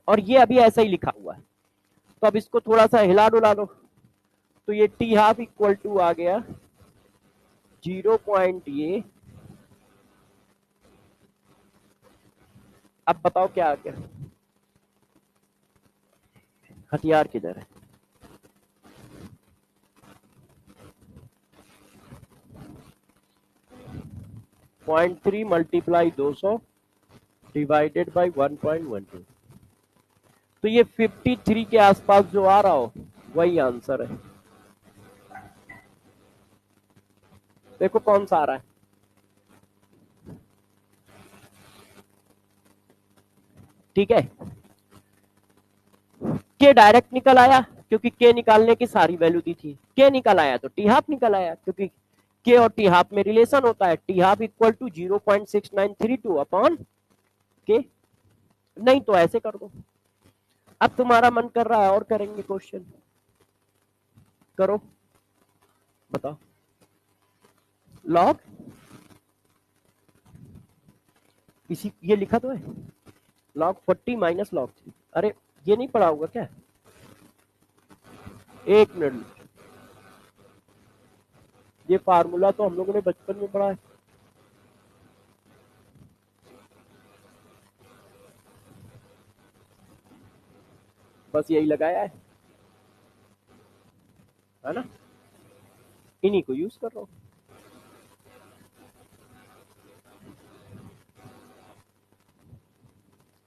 और ये अभी ऐसा ही लिखा हुआ है। तो अब इसको थोड़ा सा हिला डुला लो, तो ये टी हाफ इक्वल टू आ गया 0 पॉइंट ये। अब बताओ क्या आ गया, हथियार किधर है? 0.3 मल्टीप्लाई 200 डिवाइडेड बाई 1.12, तो ये 53 के आसपास जो आ रहा हो वही आंसर है। देखो कौन सा आ रहा है, ठीक है। के डायरेक्ट निकल आया क्योंकि के निकालने की सारी वैल्यू दी थी, के निकल आया तो टी हाफ निकल आया, क्योंकि के और टी हाफ में रिलेशन होता है, T half equal to 0.6932 upon K. नहीं तो ऐसे कर दो। अब तुम्हारा मन कर रहा है और करेंगे क्वेश्चन, करो, बताओ। लॉग इसी ये लिखा तो है, log 40 माइनस log 3। अरे ये नहीं पढ़ा होगा क्या? एक मिनट, ये फार्मूला तो हम लोगों ने बचपन में पढ़ा है। बस यही लगाया है ना, इन्हीं को यूज कर रहा हूं।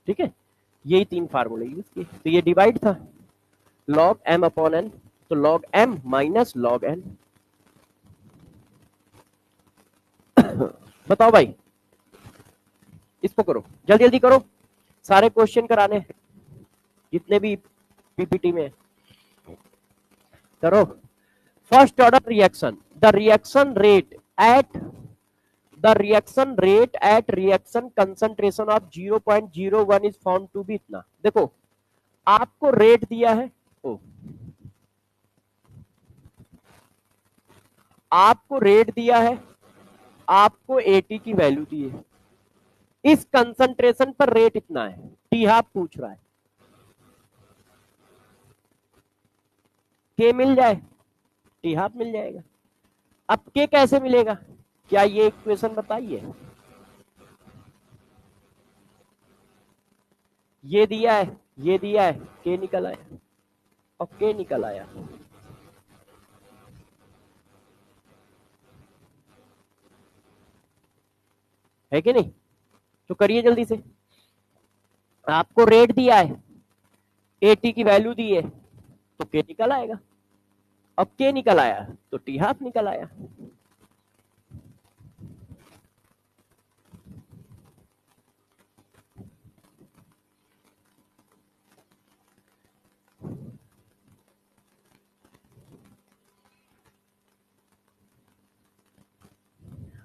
ठीक है, यही 3 फार्मूले यूज किए। तो ये डिवाइड था, log m अपॉन n, तो log m minus log n। बताओ भाई, इसको करो, जल्दी जल्दी करो, सारे क्वेश्चन कराने जितने भी पीपीटी में करो। First order reaction, the reaction rate at reaction concentration of 0.01 is found to be इतना। देखो आपको रेट दिया है, ओ आपको रेट दिया है, आपको एटी की वैल्यू दी है, इस कंसंट्रेशन पर रेट इतना है, टी हाफ पूछ रहा है, के मिल जाए टी हाफ मिल जाएगा। अब के कैसे मिलेगा, क्या ये इक्वेशन बताइए, ये दिया है, ये दिया है, के निकल आया, और के निकल आया। है कि नहीं? तो करिए जल्दी से, आपको रेट दिया है, एटी की वैल्यू दी है, तो के निकल आएगा। अब के निकल आया तो टी हाफ निकल आया।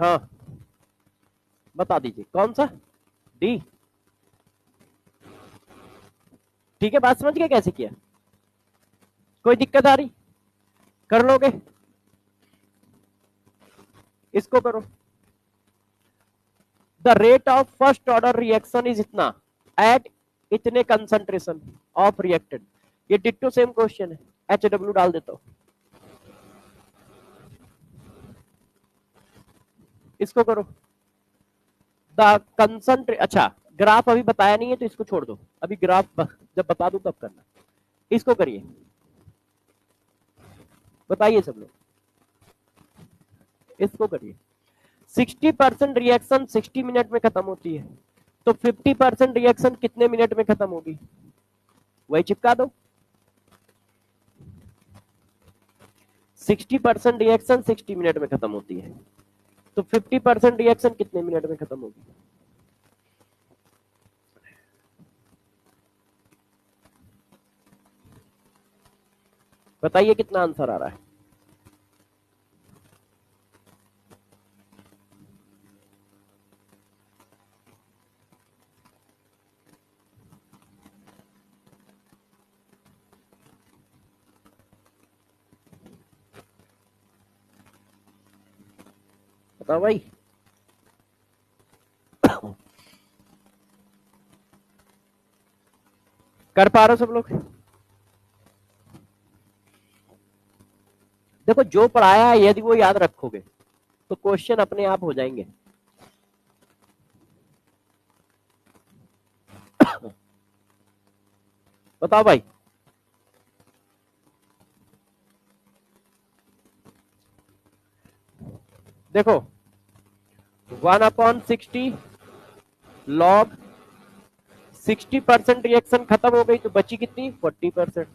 हाँ बता दीजिए कौन सा, डी। ठीक है, बात समझ गए कैसे किया, कोई दिक्कत आ रही, कर लोगे, इसको करो। The rate of first order reaction is इतना एट इतने कंसंट्रेशन ऑफ रिएक्टेड, ये डिट्टो सेम क्वेश्चन है, एच डब्ल्यू डाल देता हूं, इसको करो। द कंसंट्रे, अच्छा ग्राफ अभी बताया नहीं है तो इसको छोड़ दो, अभी ग्राफ जब बता दूं तब करना। इसको करिए, बताइए सब लोग, इसको करिए। 60% रिएक्शन 60 मिनट में खत्म होती है, तो 50% रिएक्शन कितने मिनट में खत्म होगी, वही चिपका दो। 60% रिएक्शन 60 मिनट में खत्म होती है, तो 50% रिएक्शन कितने मिनट में खत्म होगी? बताइए कितना आंसर आ रहा है? बताओ भाई। कर पा रहे हो सब लोग? देखो जो पढ़ाया है यदि वो याद रखोगे तो क्वेश्चन अपने आप हो जाएंगे। बताओ भाई। देखो 1/60 लॉग 60% रिएक्शन खत्म हो गई तो बची कितनी? 40%।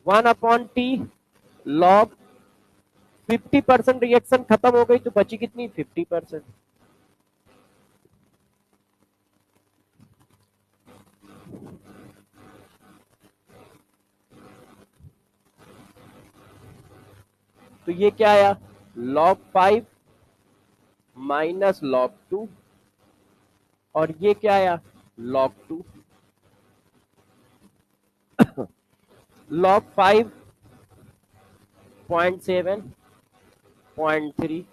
1/T लॉग 50% रिएक्शन खत्म हो गई तो बची कितनी? 50%। तो ये क्या आया? log 5 माइनस log 2, और ये क्या आया? log 2। log 5 0.7 0.3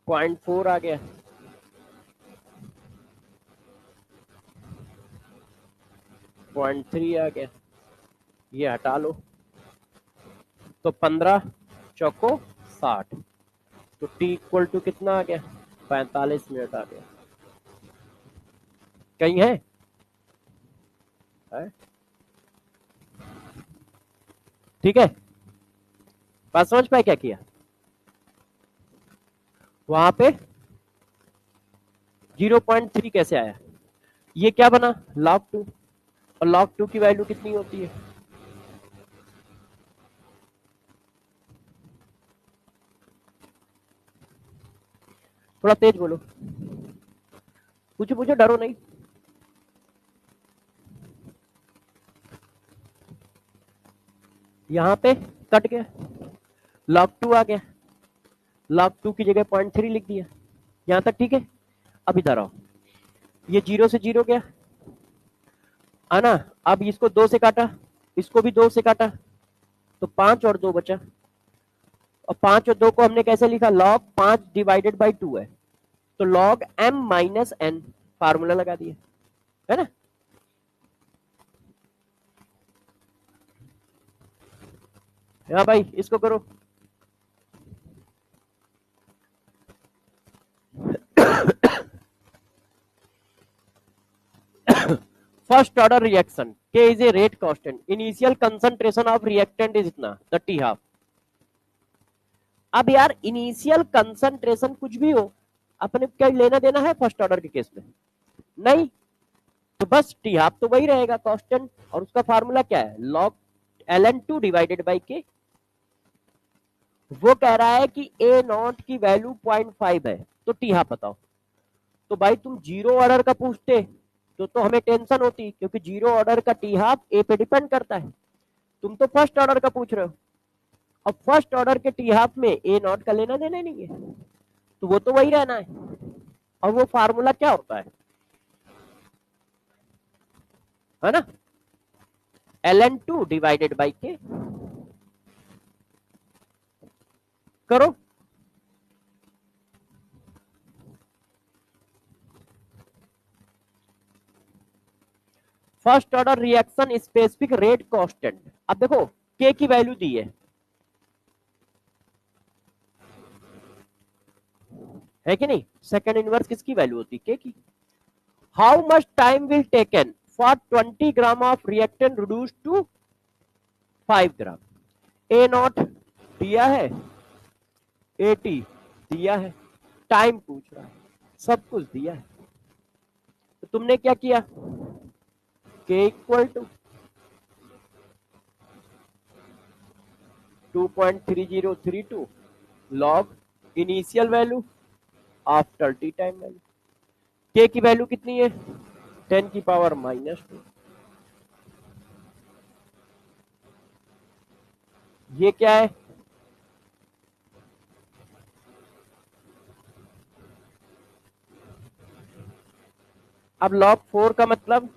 0.4 आ गया, 0.3 आ गया, ये हटा लो तो 15 चौको 60, तो t इक्वल टू कितना आ गया? 45 मिनट आ गया। कहीं है? ठीक है, बात समझ पाए क्या किया? वहां पे 0.3 कैसे आया? ये क्या बना? log 2, और log 2 की वैल्यू कितनी होती है? थोड़ा तेज बोलो, पूछो पूछो, डरो नहीं। यहाँ पे कट गया, log 2 आ गया, log 2 की जगह 0.3 लिख दिया। यहाँ तक ठीक है? अब इधर आओ, ये 0 से 0 गया आना, अब इसको 2 से काटा, इसको भी 2 से काटा, तो 5 और 2 बचा, और 5 और 2 को हमने कैसे लिखा? log 5/2 है, तो log m-n फार्मूला लगा दिया, है ना? हाँ भाई, इसको करो। First order reaction K is a rate constant, initial concentration of reactant is इतना, द टी हाफ। अब यार इनिशियल कंसंट्रेशन कुछ भी हो, अपने क्या लेना देना है फर्स्ट ऑर्डर के केस में? नहीं, तो बस टी हाफ तो वही रहेगा कांस्टेंट, और उसका फार्मूला क्या है? log ln2 डिवाइडेड बाई के। वो कह रहा है कि ए नॉट की वैल्यू 0.5 है, तो टी हाफ बताओ। तो भाई तुम जीरो ऑर्डर का पूछते तो हमें टेंशन होती, क्योंकि जीरो ऑर्डर का टी हाफ ए पे डिपेंड करता है। तुम तो फर्स्ट ऑर्डर का पूछ रहे हो, अब फर्स्ट ऑर्डर के टी हाफ में ए नॉट का लेना देना नहीं है, तो वो तो वही रहना है। और वो फार्मूला क्या होता है ना? ln2 डिवाइडेड बाई के। करो। First order reaction specific rate constant, अब देखो के की वैल्यू दी है कि नहीं? सेकंड इनवर्स किसकी वैल्यू होती? के की। How much time will taken for 20 gram of reactant reduce to 5 gram? A not दिया है, ए टी दिया है, टाइम पूछ रहा है, सब कुछ दिया है, तो तुमने क्या किया? K equal to 2.3032 log initial value after T time value. K की वैल्यू कितनी है 10 की पावर -2। ये क्या है अब log 4 का मतलब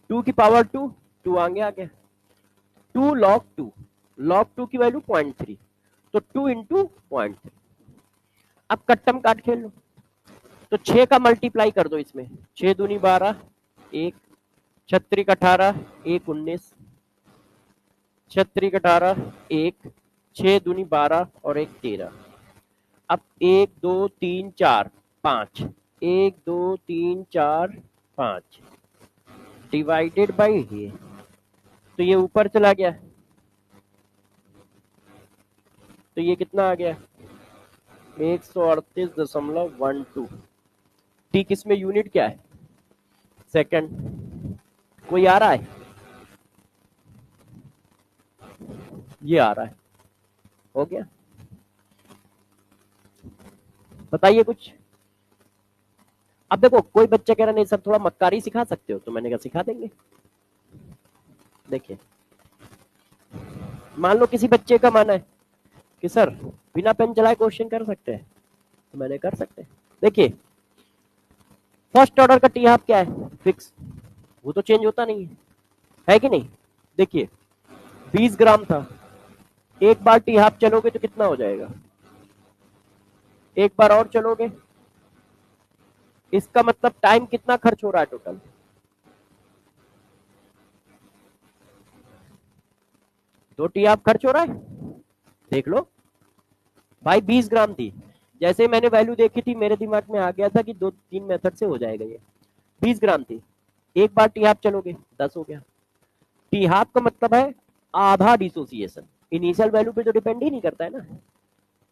2 की पावर 2 2 आगे आ गया 2 log 2 की वैल्यू 0.3 तो 2 इंटू 0.3। अब कट्टम काट खेल लो तो 6 का मल्टीप्लाई कर दो इसमें 6 दूनी 12 1 छत्रिक 18 1 19 छत्रिक 18 1 6 दूनी 12 और 1 13। अब 1 2 3 4 5 1 2 3 4 5 डिवाइडेड बाई ये तो ये ऊपर चला गया तो ये कितना आ गया 138.12। टी किस में यूनिट क्या है सेकंड। कोई आ रहा है ये आ रहा है हो गया। बताइए कुछ। अब देखो कोई बच्चा कह रहा नहीं सर थोड़ा मक्कारी सिखा सकते हो तो मैंने कहा सिखा देंगे। देखिए मान लो किसी बच्चे का मन है कि सर बिना पेन चलाए क्वेश्चन कर सकते हैं तो मैंने कर सकते हैं। देखिए फर्स्ट ऑर्डर का टी हाफ क्या है फिक्स वो तो चेंज होता नहीं है कि नहीं। देखिए 20 ग्राम था एक बार टी हाफ चलोगे तो कितना हो जाएगा एक बार और चलोगे इसका मतलब टाइम कितना खर्च हो रहा है टोटल 2 टी हाफ खर्च हो रहा है देख लो भाई 20 ग्राम थी जैसे मैंने वैल्यू देखी थी मेरे दिमाग में आ गया था कि 2-3 मेथड से हो जाएगा ये 20 ग्राम थी एक बार टी हाफ चलोगे 10 हो गया। टी हाफ का मतलब है आधा डिसोसिएशन इनिशियल वैल्यू पे तो डिपेंड ही नहीं करता है ना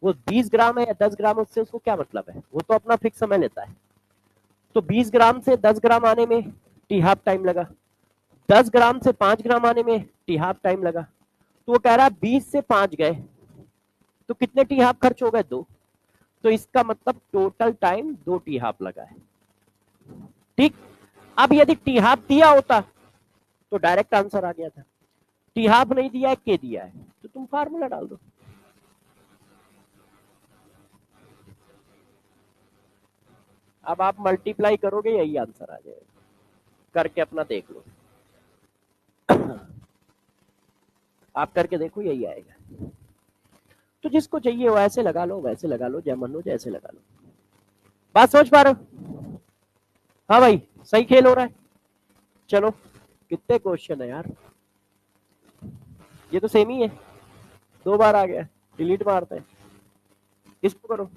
वो 20 ग्राम है या 10 ग्राम उससे उसको क्या मतलब है वो तो अपना फिक्स समय लेता है। तो 20 ग्राम से 10 ग्राम आने में टी हाफ टाइम लगा 10 ग्राम से 5 ग्राम आने में टी हाफ टाइम लगा तो वो कह रहा है 20 से 5 गए तो कितने टी हाफ खर्च हो गए 2 तो इसका मतलब टोटल टाइम 2 टी हाफ लगा है ठीक। अब यदि टी हाफ दिया होता तो डायरेक्ट आंसर आ गया था टी हाफ नहीं दिया है के दिया है तो तुम फार्मूला डाल दो। अब आप मल्टीप्लाई करोगे यही आंसर आ जाएगा करके अपना देख लो आप करके देखो यही आएगा। तो जिसको चाहिए वो ऐसे लगा लो वैसे लगा लो जय मन लो जैसे लगा लो। बात समझ पा रहे हो हाँ भाई सही खेल हो रहा है। चलो कितने क्वेश्चन है यार ये तो सेम ही है 2 बार आ गया डिलीट मारते हैं इसको करो।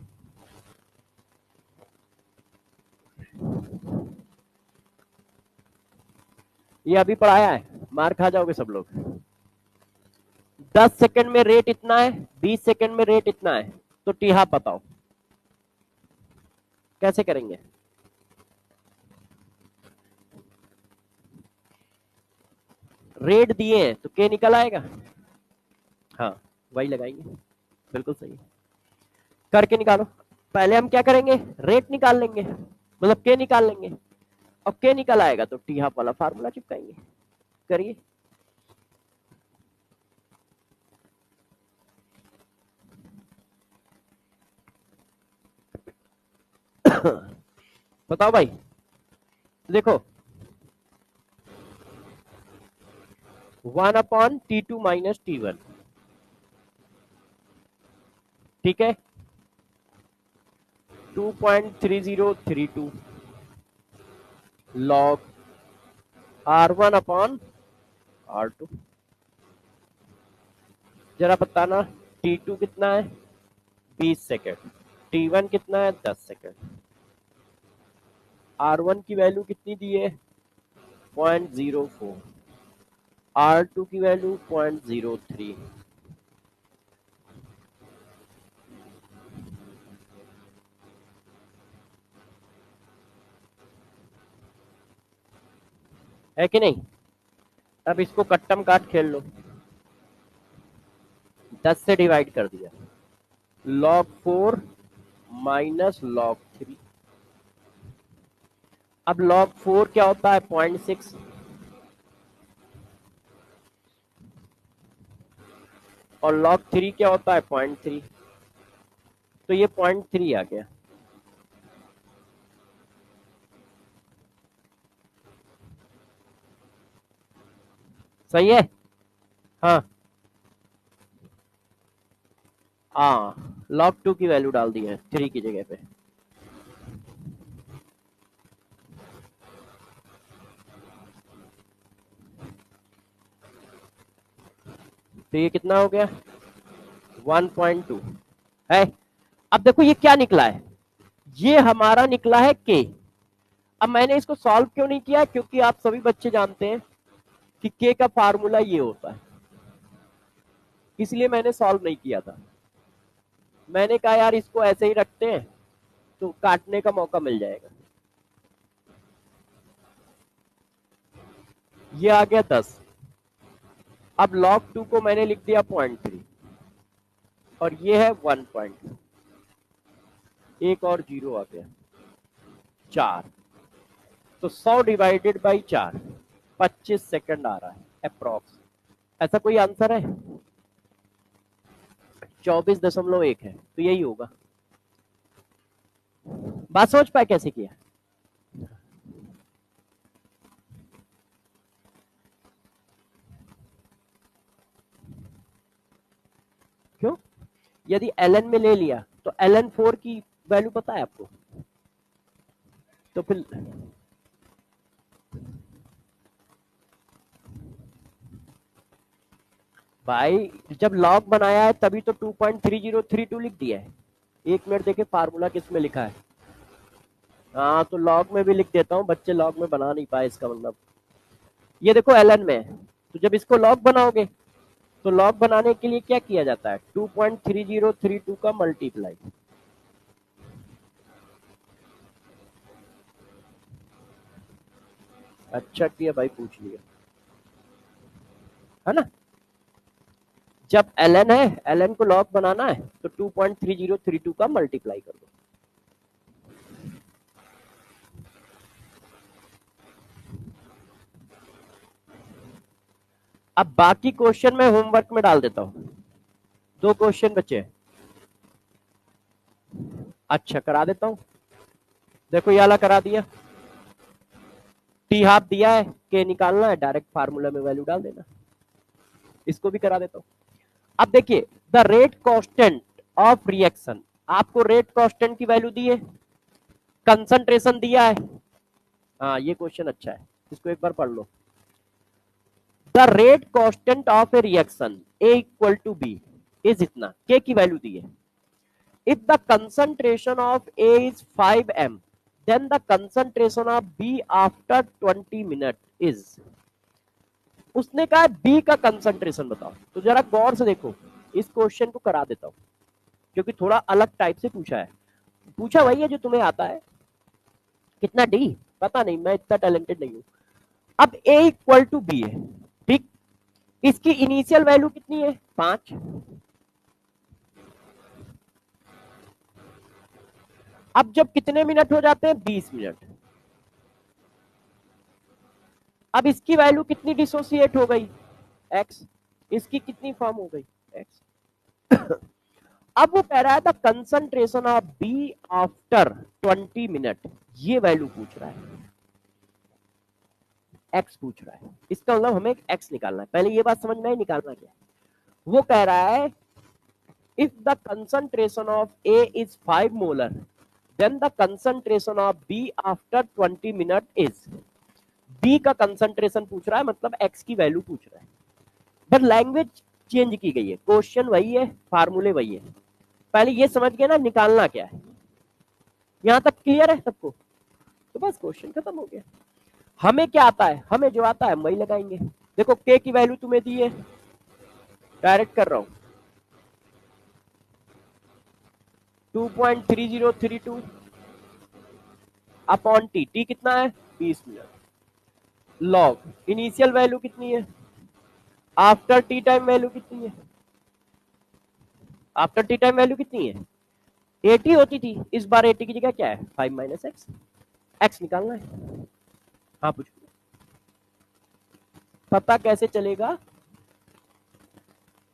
ये अभी पढ़ाया है मार खा जाओगे सब लोग 10 सेकंड में रेट इतना है 20 सेकंड में रेट इतना है तो टी हाफ बताओ कैसे करेंगे। रेट दिए हैं तो के निकल आएगा हाँ वही लगाएंगे बिल्कुल सही करके निकालो। पहले हम क्या करेंगे रेट निकाल लेंगे मतलब के निकाल लेंगे और के निकल आएगा तो टी हाफ वाला फार्मूला चिपकाएंगे करिए। बताओ भाई देखो 1/T2 माइनस T1 ठीक है 2.3032 log R1/R2 जरा बताना T2 कितना है 20 सेकेंड T1 कितना है 10 सेकेंड R1 की वैल्यू कितनी दी है 0.04 R2 की वैल्यू 0.03 है कि नहीं। अब इसको कट्टम काट खेल लो, 10 से डिवाइड कर दिया, log 4 माइनस log 3। अब log 4 क्या होता है 0.6, और log 3 क्या होता है 0.3, तो ये 0.3 आ गया। सही है। हाँ log 2 की वैल्यू डाल दी है 3 की जगह पे। तो ये कितना हो गया 1.2 है। अब देखो ये क्या निकला है, ये हमारा निकला है के। अब मैंने इसको सॉल्व क्यों नहीं किया, क्योंकि आप सभी बच्चे जानते हैं कि के का फार्मूला ये होता है, इसलिए मैंने सॉल्व नहीं किया था। मैंने कहा यार इसको ऐसे ही रखते हैं तो काटने का मौका मिल जाएगा। ये आ गया 10। अब log 2 को मैंने लिख दिया 0.3 और ये है 1. एक और जीरो आ गया 4, तो 100 डिवाइडेड बाई 4 25 सेकंड आ रहा है अप्रॉक्स। ऐसा कोई आंसर है 24.1 है, तो यही होगा। बात समझ पाए कैसे किया। क्यों, यदि ln में ले लिया तो ln 4 की वैल्यू पता है आपको, तो फिर भाई जब लॉग बनाया है तभी तो 2.3032 लिख दिया है। 1 मिनट देखे फार्मूला किस में लिखा है। हाँ तो लॉग में भी लिख देता हूँ, बच्चे लॉग में बना नहीं पाए इसका मतलब। ये देखो ln में है, तो जब इसको लॉग बनाओगे तो लॉग बनाने के लिए क्या किया जाता है 2.3032 का मल्टीप्लाई। अच्छा किया भाई पूछ लिया, है ना। जब ln है, ln को लॉग बनाना है तो 2.3032 का मल्टीप्लाई कर दो। अब बाकी क्वेश्चन मैं होमवर्क में डाल देता हूं, 2 क्वेश्चन बचे। अच्छा करा देता हूं, देखो ये वाला करा दिया, टी हाफ दिया है, के निकालना है, डायरेक्ट फार्मूला में वैल्यू डाल देना। इसको भी करा देता हूं। अब देखिए the rate constant of reaction, आपको रेट कांस्टेंट की वैल्यू दी है, कंसंट्रेशन दिया है। हाँ ये क्वेश्चन अच्छा है, इसको एक बार पढ़ लो। The rate constant of a reaction A equal to B is इतना, के की वैल्यू दी है। If the concentration of A is 5m, then the concentration of B after 20 minutes is, उसने कहा बी का कंसंट्रेशन बताओ। तो जरा गौर से देखो, इस क्वेश्चन को करा देता हूं क्योंकि थोड़ा अलग टाइप से पूछा है। पूछा वही है जो तुम्हें आता है, कितना डी पता नहीं, मैं इतना टैलेंटेड नहीं हूं। अब ए इक्वल टू बी है, ठीक, इसकी इनिशियल वैल्यू कितनी है 5। अब जब कितने मिनट हो जाते हैं 20 मिनट, अब इसकी वैल्यू कितनी डिसोसिएट हो गई x, इसकी कितनी फॉर्म हो गई x। अब वो कह रहा है था concentration of B after 20 minute, ये वैल्यू पूछ रहा है, x पूछ रहा है। इसका मतलब हमें x निकालना है। पहले ये बात समझ में आई निकालना क्या है। वो कह रहा है if the concentration of a is 5 molar then the concentration of b after 20 minute is, b का कंसंट्रेशन पूछ रहा है, मतलब x की वैल्यू पूछ रहा है, बट लैंग्वेज चेंज की गई है, क्वेश्चन वही है, फार्मूले वही है। पहले ये समझ गए ना निकालना क्या है, यहां तक क्लियर है सबको, तो बस क्वेश्चन खत्म हो गया। हमें क्या आता है, हमें जो आता है वही लगाएंगे। देखो के की वैल्यू तुम्हें दी है, डायरेक्ट कर रहा हूं 2.3032 अपॉन टी, टी कितना है 20 मिनट, लॉग इनिशियल वैल्यू कितनी है, आफ्टर टी टाइम वैल्यू कितनी है, आफ्टर टी टाइम वैल्यू कितनी है 80 होती थी, इस बार 80 की जगह क्या है 5 माइनस एक्स, एक्स निकालना है। हाँ पूछो, पता कैसे चलेगा?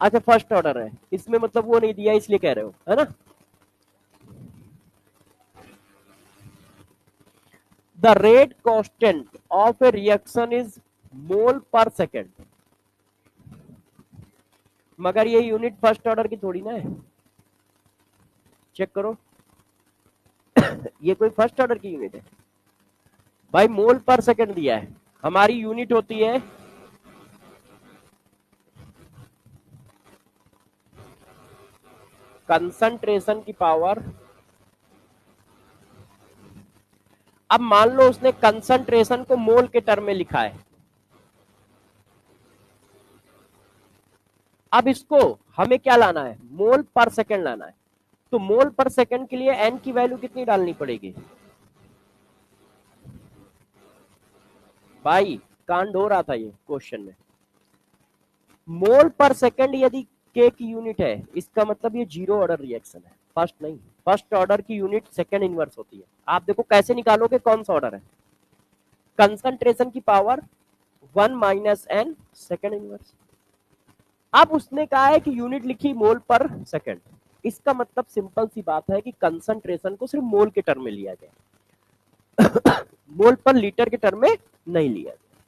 अच्छा फर्स्ट ऑर्डर है, इसमें मतलब वो नहीं दिया इसलिए कह रहे हो, है ना? The rate constant of a reaction is mole पर सेकेंड, मगर ये यूनिट फर्स्ट ऑर्डर की थोड़ी ना है, चेक करो ये कोई फर्स्ट ऑर्डर की यूनिट है भाई, मोल पर सेकेंड दिया है, हमारी यूनिट होती है कंसंट्रेशन की पावर। अब मान लो उसने कंसंट्रेशन को मोल के टर्म में लिखा है, अब इसको हमें क्या लाना है, मोल पर सेकेंड लाना है, तो मोल पर सेकेंड के लिए एन की वैल्यू कितनी डालनी पड़ेगी भाई? कांड हो रहा था ये क्वेश्चन में, मोल पर सेकेंड यदि के की यूनिट है, इसका मतलब ये जीरो ऑर्डर रिएक्शन है, फर्स्ट नहीं, फर्स्ट ऑर्डर की यूनिट सेकेंड इनवर्स होती है। आप देखो कैसे निकालोगे कौन सा ऑर्डर है, कंसंट्रेशन की power 1 minus N second inverse. अब उसने कहा है कि यूनिट लिखी मोल पर सेकेंड, इसका मतलब सिंपल सी बात है कि कंसंट्रेशन को सिर्फ मोल के टर्म में लिया गया मोल पर लीटर के टर्म में नहीं लिया गया।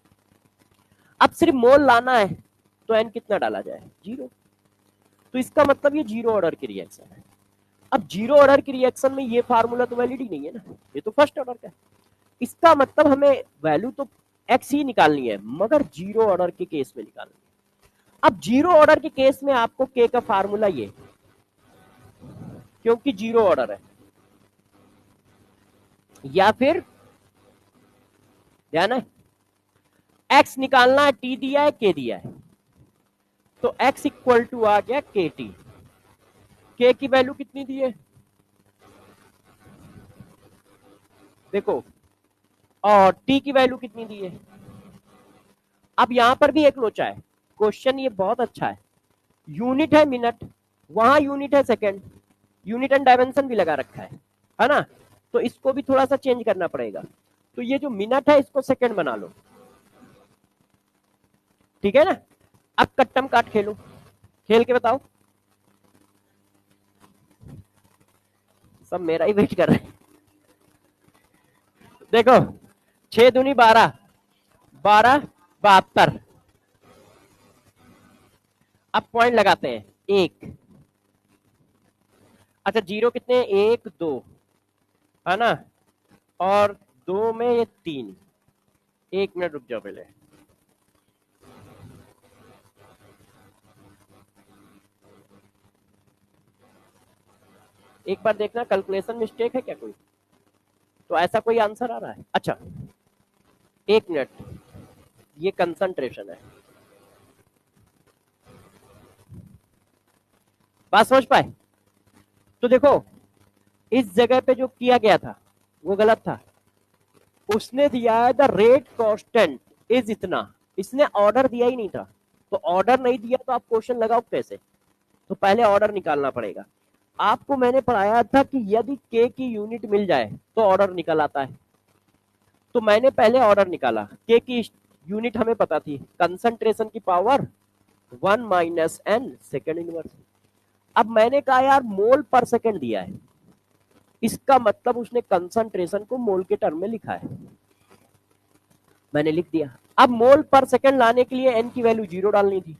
अब सिर्फ मोल लाना है तो एन कितना डाला जाए, जीरो, तो इसका मतलब ये जीरो ऑर्डर की रिएक्शन है। अब जीरो ऑर्डर की रिएक्शन में ये फार्मूला तो वैलिड ही नहीं है ना, ये तो फर्स्ट ऑर्डर का है, इसका मतलब हमें वैल्यू तो एक्स ही निकालनी है, मगर जीरो ऑर्डर के केस में निकालनी है। अब जीरो ऑर्डर के केस में आपको के का फार्मूला ये, क्योंकि जीरो ऑर्डर है, या फिर ध्यान है एक्स निकालना है, टी दिया है के दिया है, तो एक्स इक्वल टू आ गया के टी, के की वैल्यू कितनी दी है देखो, और टी की वैल्यू कितनी दी है। अब यहां पर भी एक लोचा है, क्वेश्चन ये बहुत अच्छा है, यूनिट है मिनट, वहां यूनिट है सेकेंड, यूनिट एंड डायमेंशन भी लगा रखा है ना, तो इसको भी थोड़ा सा चेंज करना पड़ेगा, तो ये जो मिनट है इसको सेकेंड बना लो, ठीक है ना? अब कट्टम काट खेलो, खेल के बताओ, सब मेरा ही वेट कर रहे हैं। देखो 6 दूनी 12, 12 72, अब पॉइंट लगाते हैं एक, अच्छा जीरो कितने, एक दो, है ना, और दो में ये तीन, एक मिनट रुक जाओ पहले, एक बार देखना कैलकुलेशन मिस्टेक है क्या कोई, तो ऐसा कोई आंसर आ रहा है? अच्छा एक मिनट, ये कंसंट्रेशन है, बात समझ पाए? तो देखो इस जगह पे जो किया गया था वो गलत था, उसने दिया है द रेट कांस्टेंट इज इतना, इसने ऑर्डर दिया ही नहीं था, तो ऑर्डर नहीं दिया तो आप क्वेश्चन लगाओ कैसे, तो पहले ऑर्डर निकालना पड़ेगा। आपको मैंने पढ़ाया था कि यदि के की यूनिट मिल जाए तो ऑर्डर निकल आता है, तो मैंने पहले ऑर्डर निकाला, के की यूनिट हमें पता थी कंसंट्रेशन की power 1 minus N second inverse. अब मैंने कहा यार मोल पर सेकेंड दिया है, इसका मतलब उसने कंसंट्रेशन को मोल के टर्म में लिखा है, मैंने लिख दिया। अब मोल पर सेकेंड लाने के लिए एन की वैल्यू जीरो डालनी थी,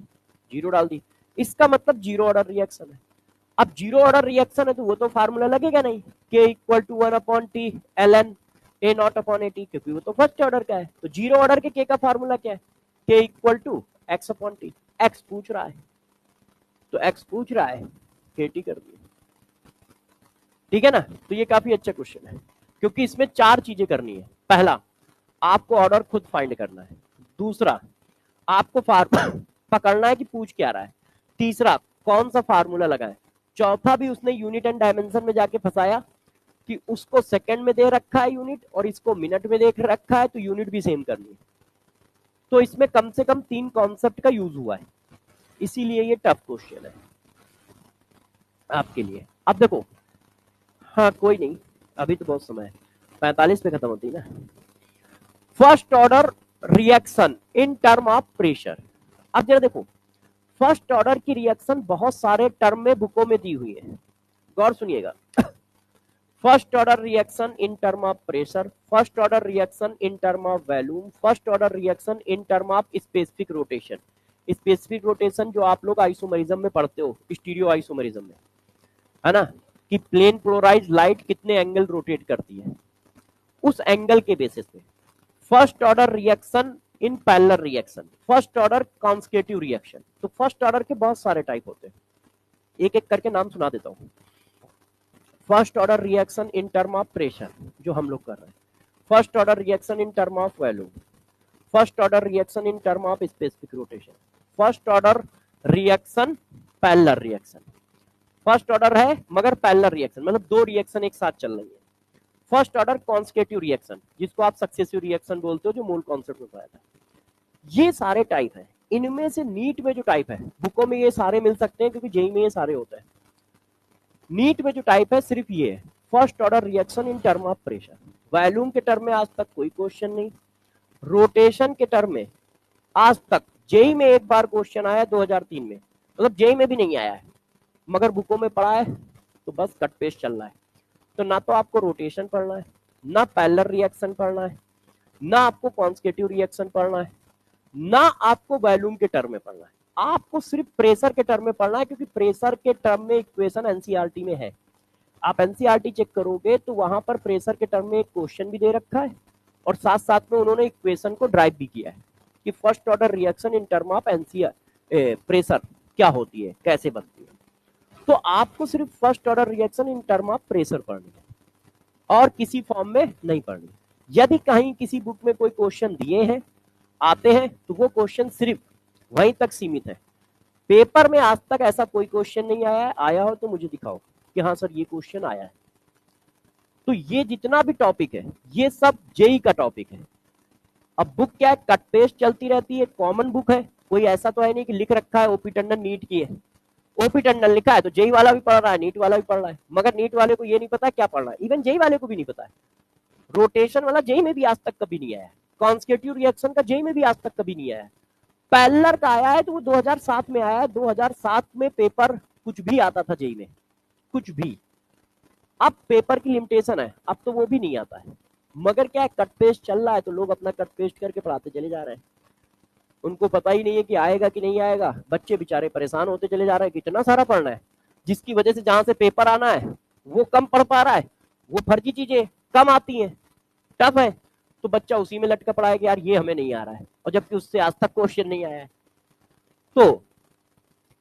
जीरो डाल दी, इसका मतलब जीरो ऑर्डर रिएक्शन है। अब जीरो ऑर्डर रिएक्शन है तो वो तो फार्मूला लगेगा नहीं, K equal to 1 upon T L N A not upon A T, क्योंकि वो तो फर्स्ट ऑर्डर का है, तो जीरो ऑर्डर के का फार्मूला क्या है, K equal to X upon T, X पूछ रहा है तो एक्स पूछ रहा है, के टी कर दिया, ठीक है ना? तो ये काफी अच्छा क्वेश्चन है, क्योंकि इसमें चार चीजें करनी है, पहला आपको ऑर्डर खुद फाइंड करना है, दूसरा आपको पकड़ना है कि पूछ क्या रहा है, तीसरा कौन सा फार्मूला लगाए, चौथा भी उसने यूनिट एंड डायमेंशन में जाके फंसाया कि उसको सेकंड में दे रखा है यूनिट और इसको मिनट में देख रखा है, तो यूनिट भी सेम करनी है, तो इसमें कम से कम 3 कॉन्सेप्ट का यूज हुआ है, इसीलिए ये टफ क्वेश्चन है आपके लिए। अब देखो, हाँ कोई नहीं, अभी तो बहुत समय है, 45 पे खत्म होती है ना। First order reaction in term of pressure. अब जरा देखो, फर्स्ट ऑर्डर की रिएक्शन बहुत सारे टर्म में बुकों में दी हुई है, गौर सुनिएगा। First order reaction in term of pressure, first order reaction in term of volume, first order reaction in term of specific rotation. Specific rotation जो आप लोग आइसोमरिज्म में पढ़ते हो, स्टीरियो आइसोमरिज्म में, है ना, कि प्लेन पोलराइज्ड लाइट कितने एंगल रोटेट करती है, उस एंगल के बेसिस पे। First order reaction in parallel reaction, first order consecutive reaction. तो फर्स्ट ऑर्डर के बहुत सारे टाइप होते हैं, एक एक करके नाम सुना देता हूं। First order reaction in term of pressure जो हम लोग कर रहे हैं, first order reaction in term of volume, first order reaction in term of specific rotation, first order reaction parallel reaction. First order है मगर पैरेलल रिएक्शन, मतलब दो रिएक्शन एक साथ चल रही है। फर्स्ट ऑर्डर कॉन्सेक्यूटिव रिएक्शन, जिसको आप सक्सेसिव रिएक्शन बोलते हो, जो मूल कॉन्सेप्ट में पढ़ाया था। ये सारे टाइप है। इनमें से नीट में जो टाइप है, बुकों में ये सारे मिल सकते हैं क्योंकि जेई में ये सारे होते हैं। नीट में जो टाइप है सिर्फ ये है, first order reaction in term of pressure. Volume के टर्म में आज तक कोई क्वेश्चन नहीं, रोटेशन के टर्म में आज तक जेई में एक बार क्वेश्चन आया 2003 में, मतलब जेई में भी नहीं आया है, मगर बुकों में पढ़ा है तो बस कट पेस्ट चल रहा है। तो ना तो आपको रोटेशन पढ़ना है, ना पैरेलल रिएक्शन पढ़ना है, ना आपको कॉन्सेक्यूटिव रिएक्शन पढ़ना है, ना आपको वॉल्यूम के टर्म में पढ़ना है। आपको सिर्फ प्रेशर के टर्म में पढ़ना है, क्योंकि प्रेशर के टर्म में इक्वेशन एनसीईआरटी में है। आप एनसीईआरटी चेक करोगे तो वहां पर प्रेशर के टर्म में एक क्वेश्चन भी दे रखा है और साथ साथ में उन्होंने इक्वेशन को ड्राइव भी किया है कि first order reaction in term of pressure क्या होती है, कैसे बनती है। तो आपको सिर्फ first order reaction in term of pressure पढ़नी है और किसी फॉर्म में नहीं पढ़नी। यदि कहीं किसी बुक में कोई क्वेश्चन दिए हैं, आते हैं, तो वो क्वेश्चन सिर्फ वहीं तक सीमित है। पेपर में आज तक ऐसा कोई क्वेश्चन नहीं आया है, आया हो तो मुझे दिखाओ कि हाँ सर ये क्वेश्चन आया है। तो ये जितना भी टॉपिक है ये सब जेई का टॉपिक है। अब बुक क्या है, कट पेस्ट चलती रहती है, कॉमन बुक है, कोई ऐसा तो है नहीं कि लिख रखा है ओपी टंडन नीट की है। ओपी टंडन लिखा है तो जेई वाला भी पढ़ रहा है, नीट वाला भी पढ़ रहा है, मगर नीट वाले को ये नहीं पता क्या पढ़ रहा है, इवन जेई वाले को भी नहीं पता है। रोटेशन वाला जेई में भी आज तक कभी नहीं आया है, कॉन्सेक्यूटिव रिएक्शन का जेई में भी आज तक कभी नहीं आया है। पैरेलल का आया है तो वो 2007 में आया है। 2007 में पेपर कुछ भी आता था जेई में, कुछ भी। अब पेपर की लिमिटेशन है, अब तो वो भी नहीं आता है, मगर क्या है, कट पेस्ट चल रहा है तो लोग अपना कट पेस्ट करके पढ़ाते चले जा रहे हैं। उनको पता ही नहीं है कि आएगा कि नहीं आएगा। बच्चे बेचारे परेशान होते चले जा रहे हैं, कितना सारा पढ़ना है, जिसकी वजह से जहां से पेपर आना है वो कम पढ़ पा रहा है, वो फर्जी चीजें कम आती हैं, टफ है, तो बच्चा उसी में लटका पड़ा है कि यार ये हमें नहीं आ रहा है, और जबकि उससे आज तक क्वेश्चन नहीं आया है। तो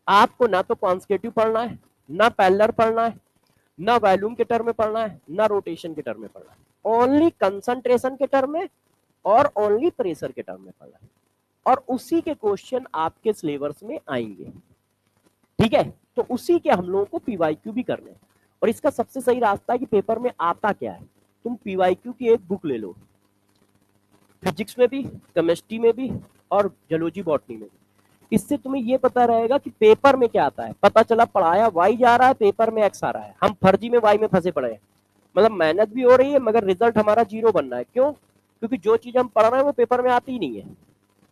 आपको ना तो कॉन्सेक्यूटिव पढ़ना है, ना पैरेलल पढ़ना है, ना वॉल्यूम के टर्म में पढ़ना है, ना रोटेशन के टर्म में पढ़ना है, ओनली कंसंट्रेशन के टर्म में और ओनली प्रेशर के टर्म में पढ़ना है, और उसी के क्वेश्चन आपके सिलेबस में आएंगे। ठीक है, तो उसी के हम लोगों को पीवाईक्यू भी करने हैं। और इसका सबसे सही रास्ता है कि पेपर में आता क्या है, तुम पीवाईक्यू की एक बुक ले लो, फिजिक्स में भी, केमिस्ट्री में भी और जूलॉजी बॉटनी में भी। इससे तुम्हें ये पता रहेगा कि पेपर में क्या आता है। पता चला पढ़ाया वाई जा रहा है, पेपर में एक्स आ रहा है, हम फर्जी में वाई में फंसे पड़े हैं, मतलब मेहनत भी हो रही है मगर रिजल्ट हमारा जीरो बनना है। क्यों? क्योंकि जो चीज हम पढ़ रहे हैं वो पेपर में आती ही नहीं है,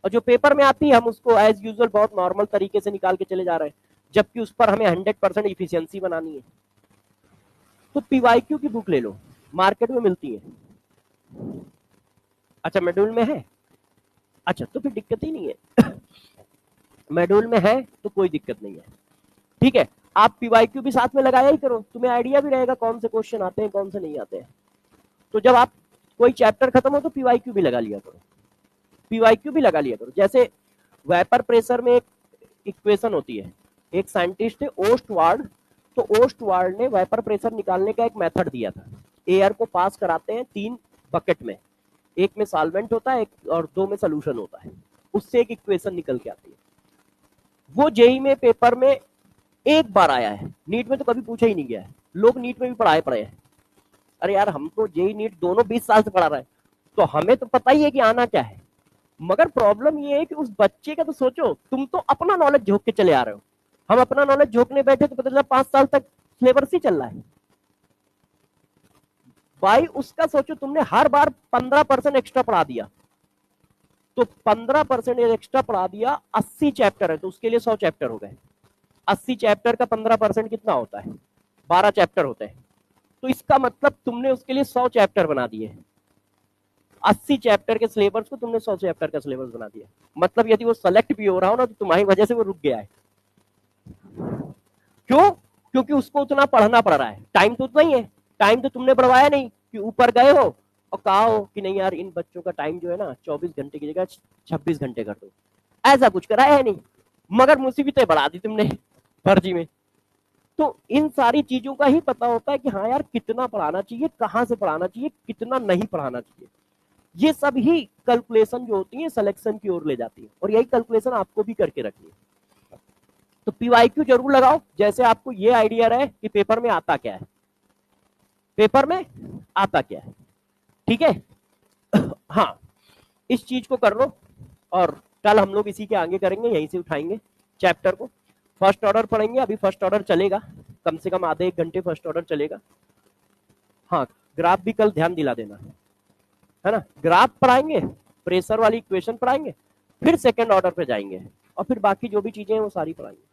और जो पेपर में आती है हम उसको एज यूजुअल बहुत नॉर्मल तरीके से निकाल के चले जा रहे हैं, जबकि उस पर हमें 100% इफिशियंसी बनानी है। तो पीवाईक्यू की बुक ले लो, मार्केट में मिलती है। अच्छा मेडुल में है, अच्छा तो फिर दिक्कत ही नहीं है। मेडुल में है तो कोई दिक्कत नहीं है। ठीक है, आप पीवाईक्यू भी साथ में लगाया ही करो, तुम्हें आइडिया भी रहेगा कौन से क्वेश्चन आते हैं कौन से नहीं आते हैं। तो जब आप कोई चैप्टर खत्म हो तो पीवाईक्यू भी लगा लिया करो, पीवाईक्यू भी लगा लिया करो। जैसे वेपर प्रेशर में एक इक्वेशन होती है, एक साइंटिस्ट है ओस्टवार्ड, तो ओस्टवार्ड ने वेपर प्रेशर निकालने का एक मेथड दिया था। एयर को पास कराते हैं 3 बकेट में, एक में सॉल्वेंट होता है और 2 में सोल्यूशन होता है, उससे एक इक्वेशन निकल के आती है। वो जेई में पेपर में एक बार आया है, नीट में तो कभी पूछा ही नहीं गया है। लोग नीट में भी पढ़ाए पड़े हैं, अरे यार हम तो जेई नीट दोनों 20 साल से पढ़ा रहे हैं, तो हमें तो पता ही है कि आना क्या है। मगर प्रॉब्लम ये है कि उस बच्चे का तो सोचो, तुम तो अपना नॉलेज झोंक के चले आ रहे हो, हम अपना नॉलेज झोंकने बैठे तो पता चला 5 साल तक सिलेबस ही चल रहा है। भाई उसका सोचो, तुमने हर बार 15% एक्स्ट्रा पढ़ा दिया, तो 15% एक्स्ट्रा पढ़ा दिया, 80 चैप्टर है तो उसके लिए 100 चैप्टर हो गए। 80 चैप्टर का 15% कितना होता है, 12 चैप्टर होते हैं। तो इसका मतलब तुमने उसके लिए 100 चैप्टर बना दिए। 80 चैप्टर के सिलेबस को तुमने 100 चैप्टर का सिलेबस बना दिया। मतलब यदि वो सेलेक्ट भी हो रहा हो ना, तो तुम्हारी वजह से वो रुक गया है। क्यों? क्योंकि उसको उतना पढ़ना पड़ रहा है, टाइम तो उतना ही है। टाइम तो तुमने बढ़वाया नहीं कि ऊपर गए हो और कहा हो कि नहीं यार इन बच्चों का टाइम जो है ना 24 घंटे की जगह 26 घंटे कर दो, ऐसा कुछ कराया है नहीं। मगर मुसीबतें बढ़ा दी तुमने फर्जी में। तो इन सारी चीजों का ही पता होता है कि हाँ यार कितना पढ़ाना चाहिए, कहाँ से पढ़ाना चाहिए, कितना नहीं पढ़ाना चाहिए। ये सब ही कैलकुलेशन जो होती है सिलेक्शन की ओर ले जाती है, और यही कैलकुलेशन आपको भी करके रखनी है। तो पीवाईक्यू जरूर लगाओ, जैसे आपको ये आइडिया रहे कि पेपर में आता क्या है, पेपर में आता क्या है। ठीक है। हाँ, इस चीज को कर लो, और कल हम लोग इसी के आगे करेंगे, यहीं से उठाएंगे चैप्टर को। फर्स्ट ऑर्डर पढ़ेंगे, अभी फर्स्ट ऑर्डर चलेगा, कम से कम आधे 1 घंटे फर्स्ट ऑर्डर चलेगा। हाँ, ग्राफ भी कल ध्यान दिला देना, है ना। ग्राफ पढ़ाएंगे, प्रेशर वाली इक्वेशन पढ़ाएंगे, फिर सेकंड ऑर्डर पे जाएंगे, और फिर बाकी जो भी चीजें हैं वो सारी पढ़ाएंगे।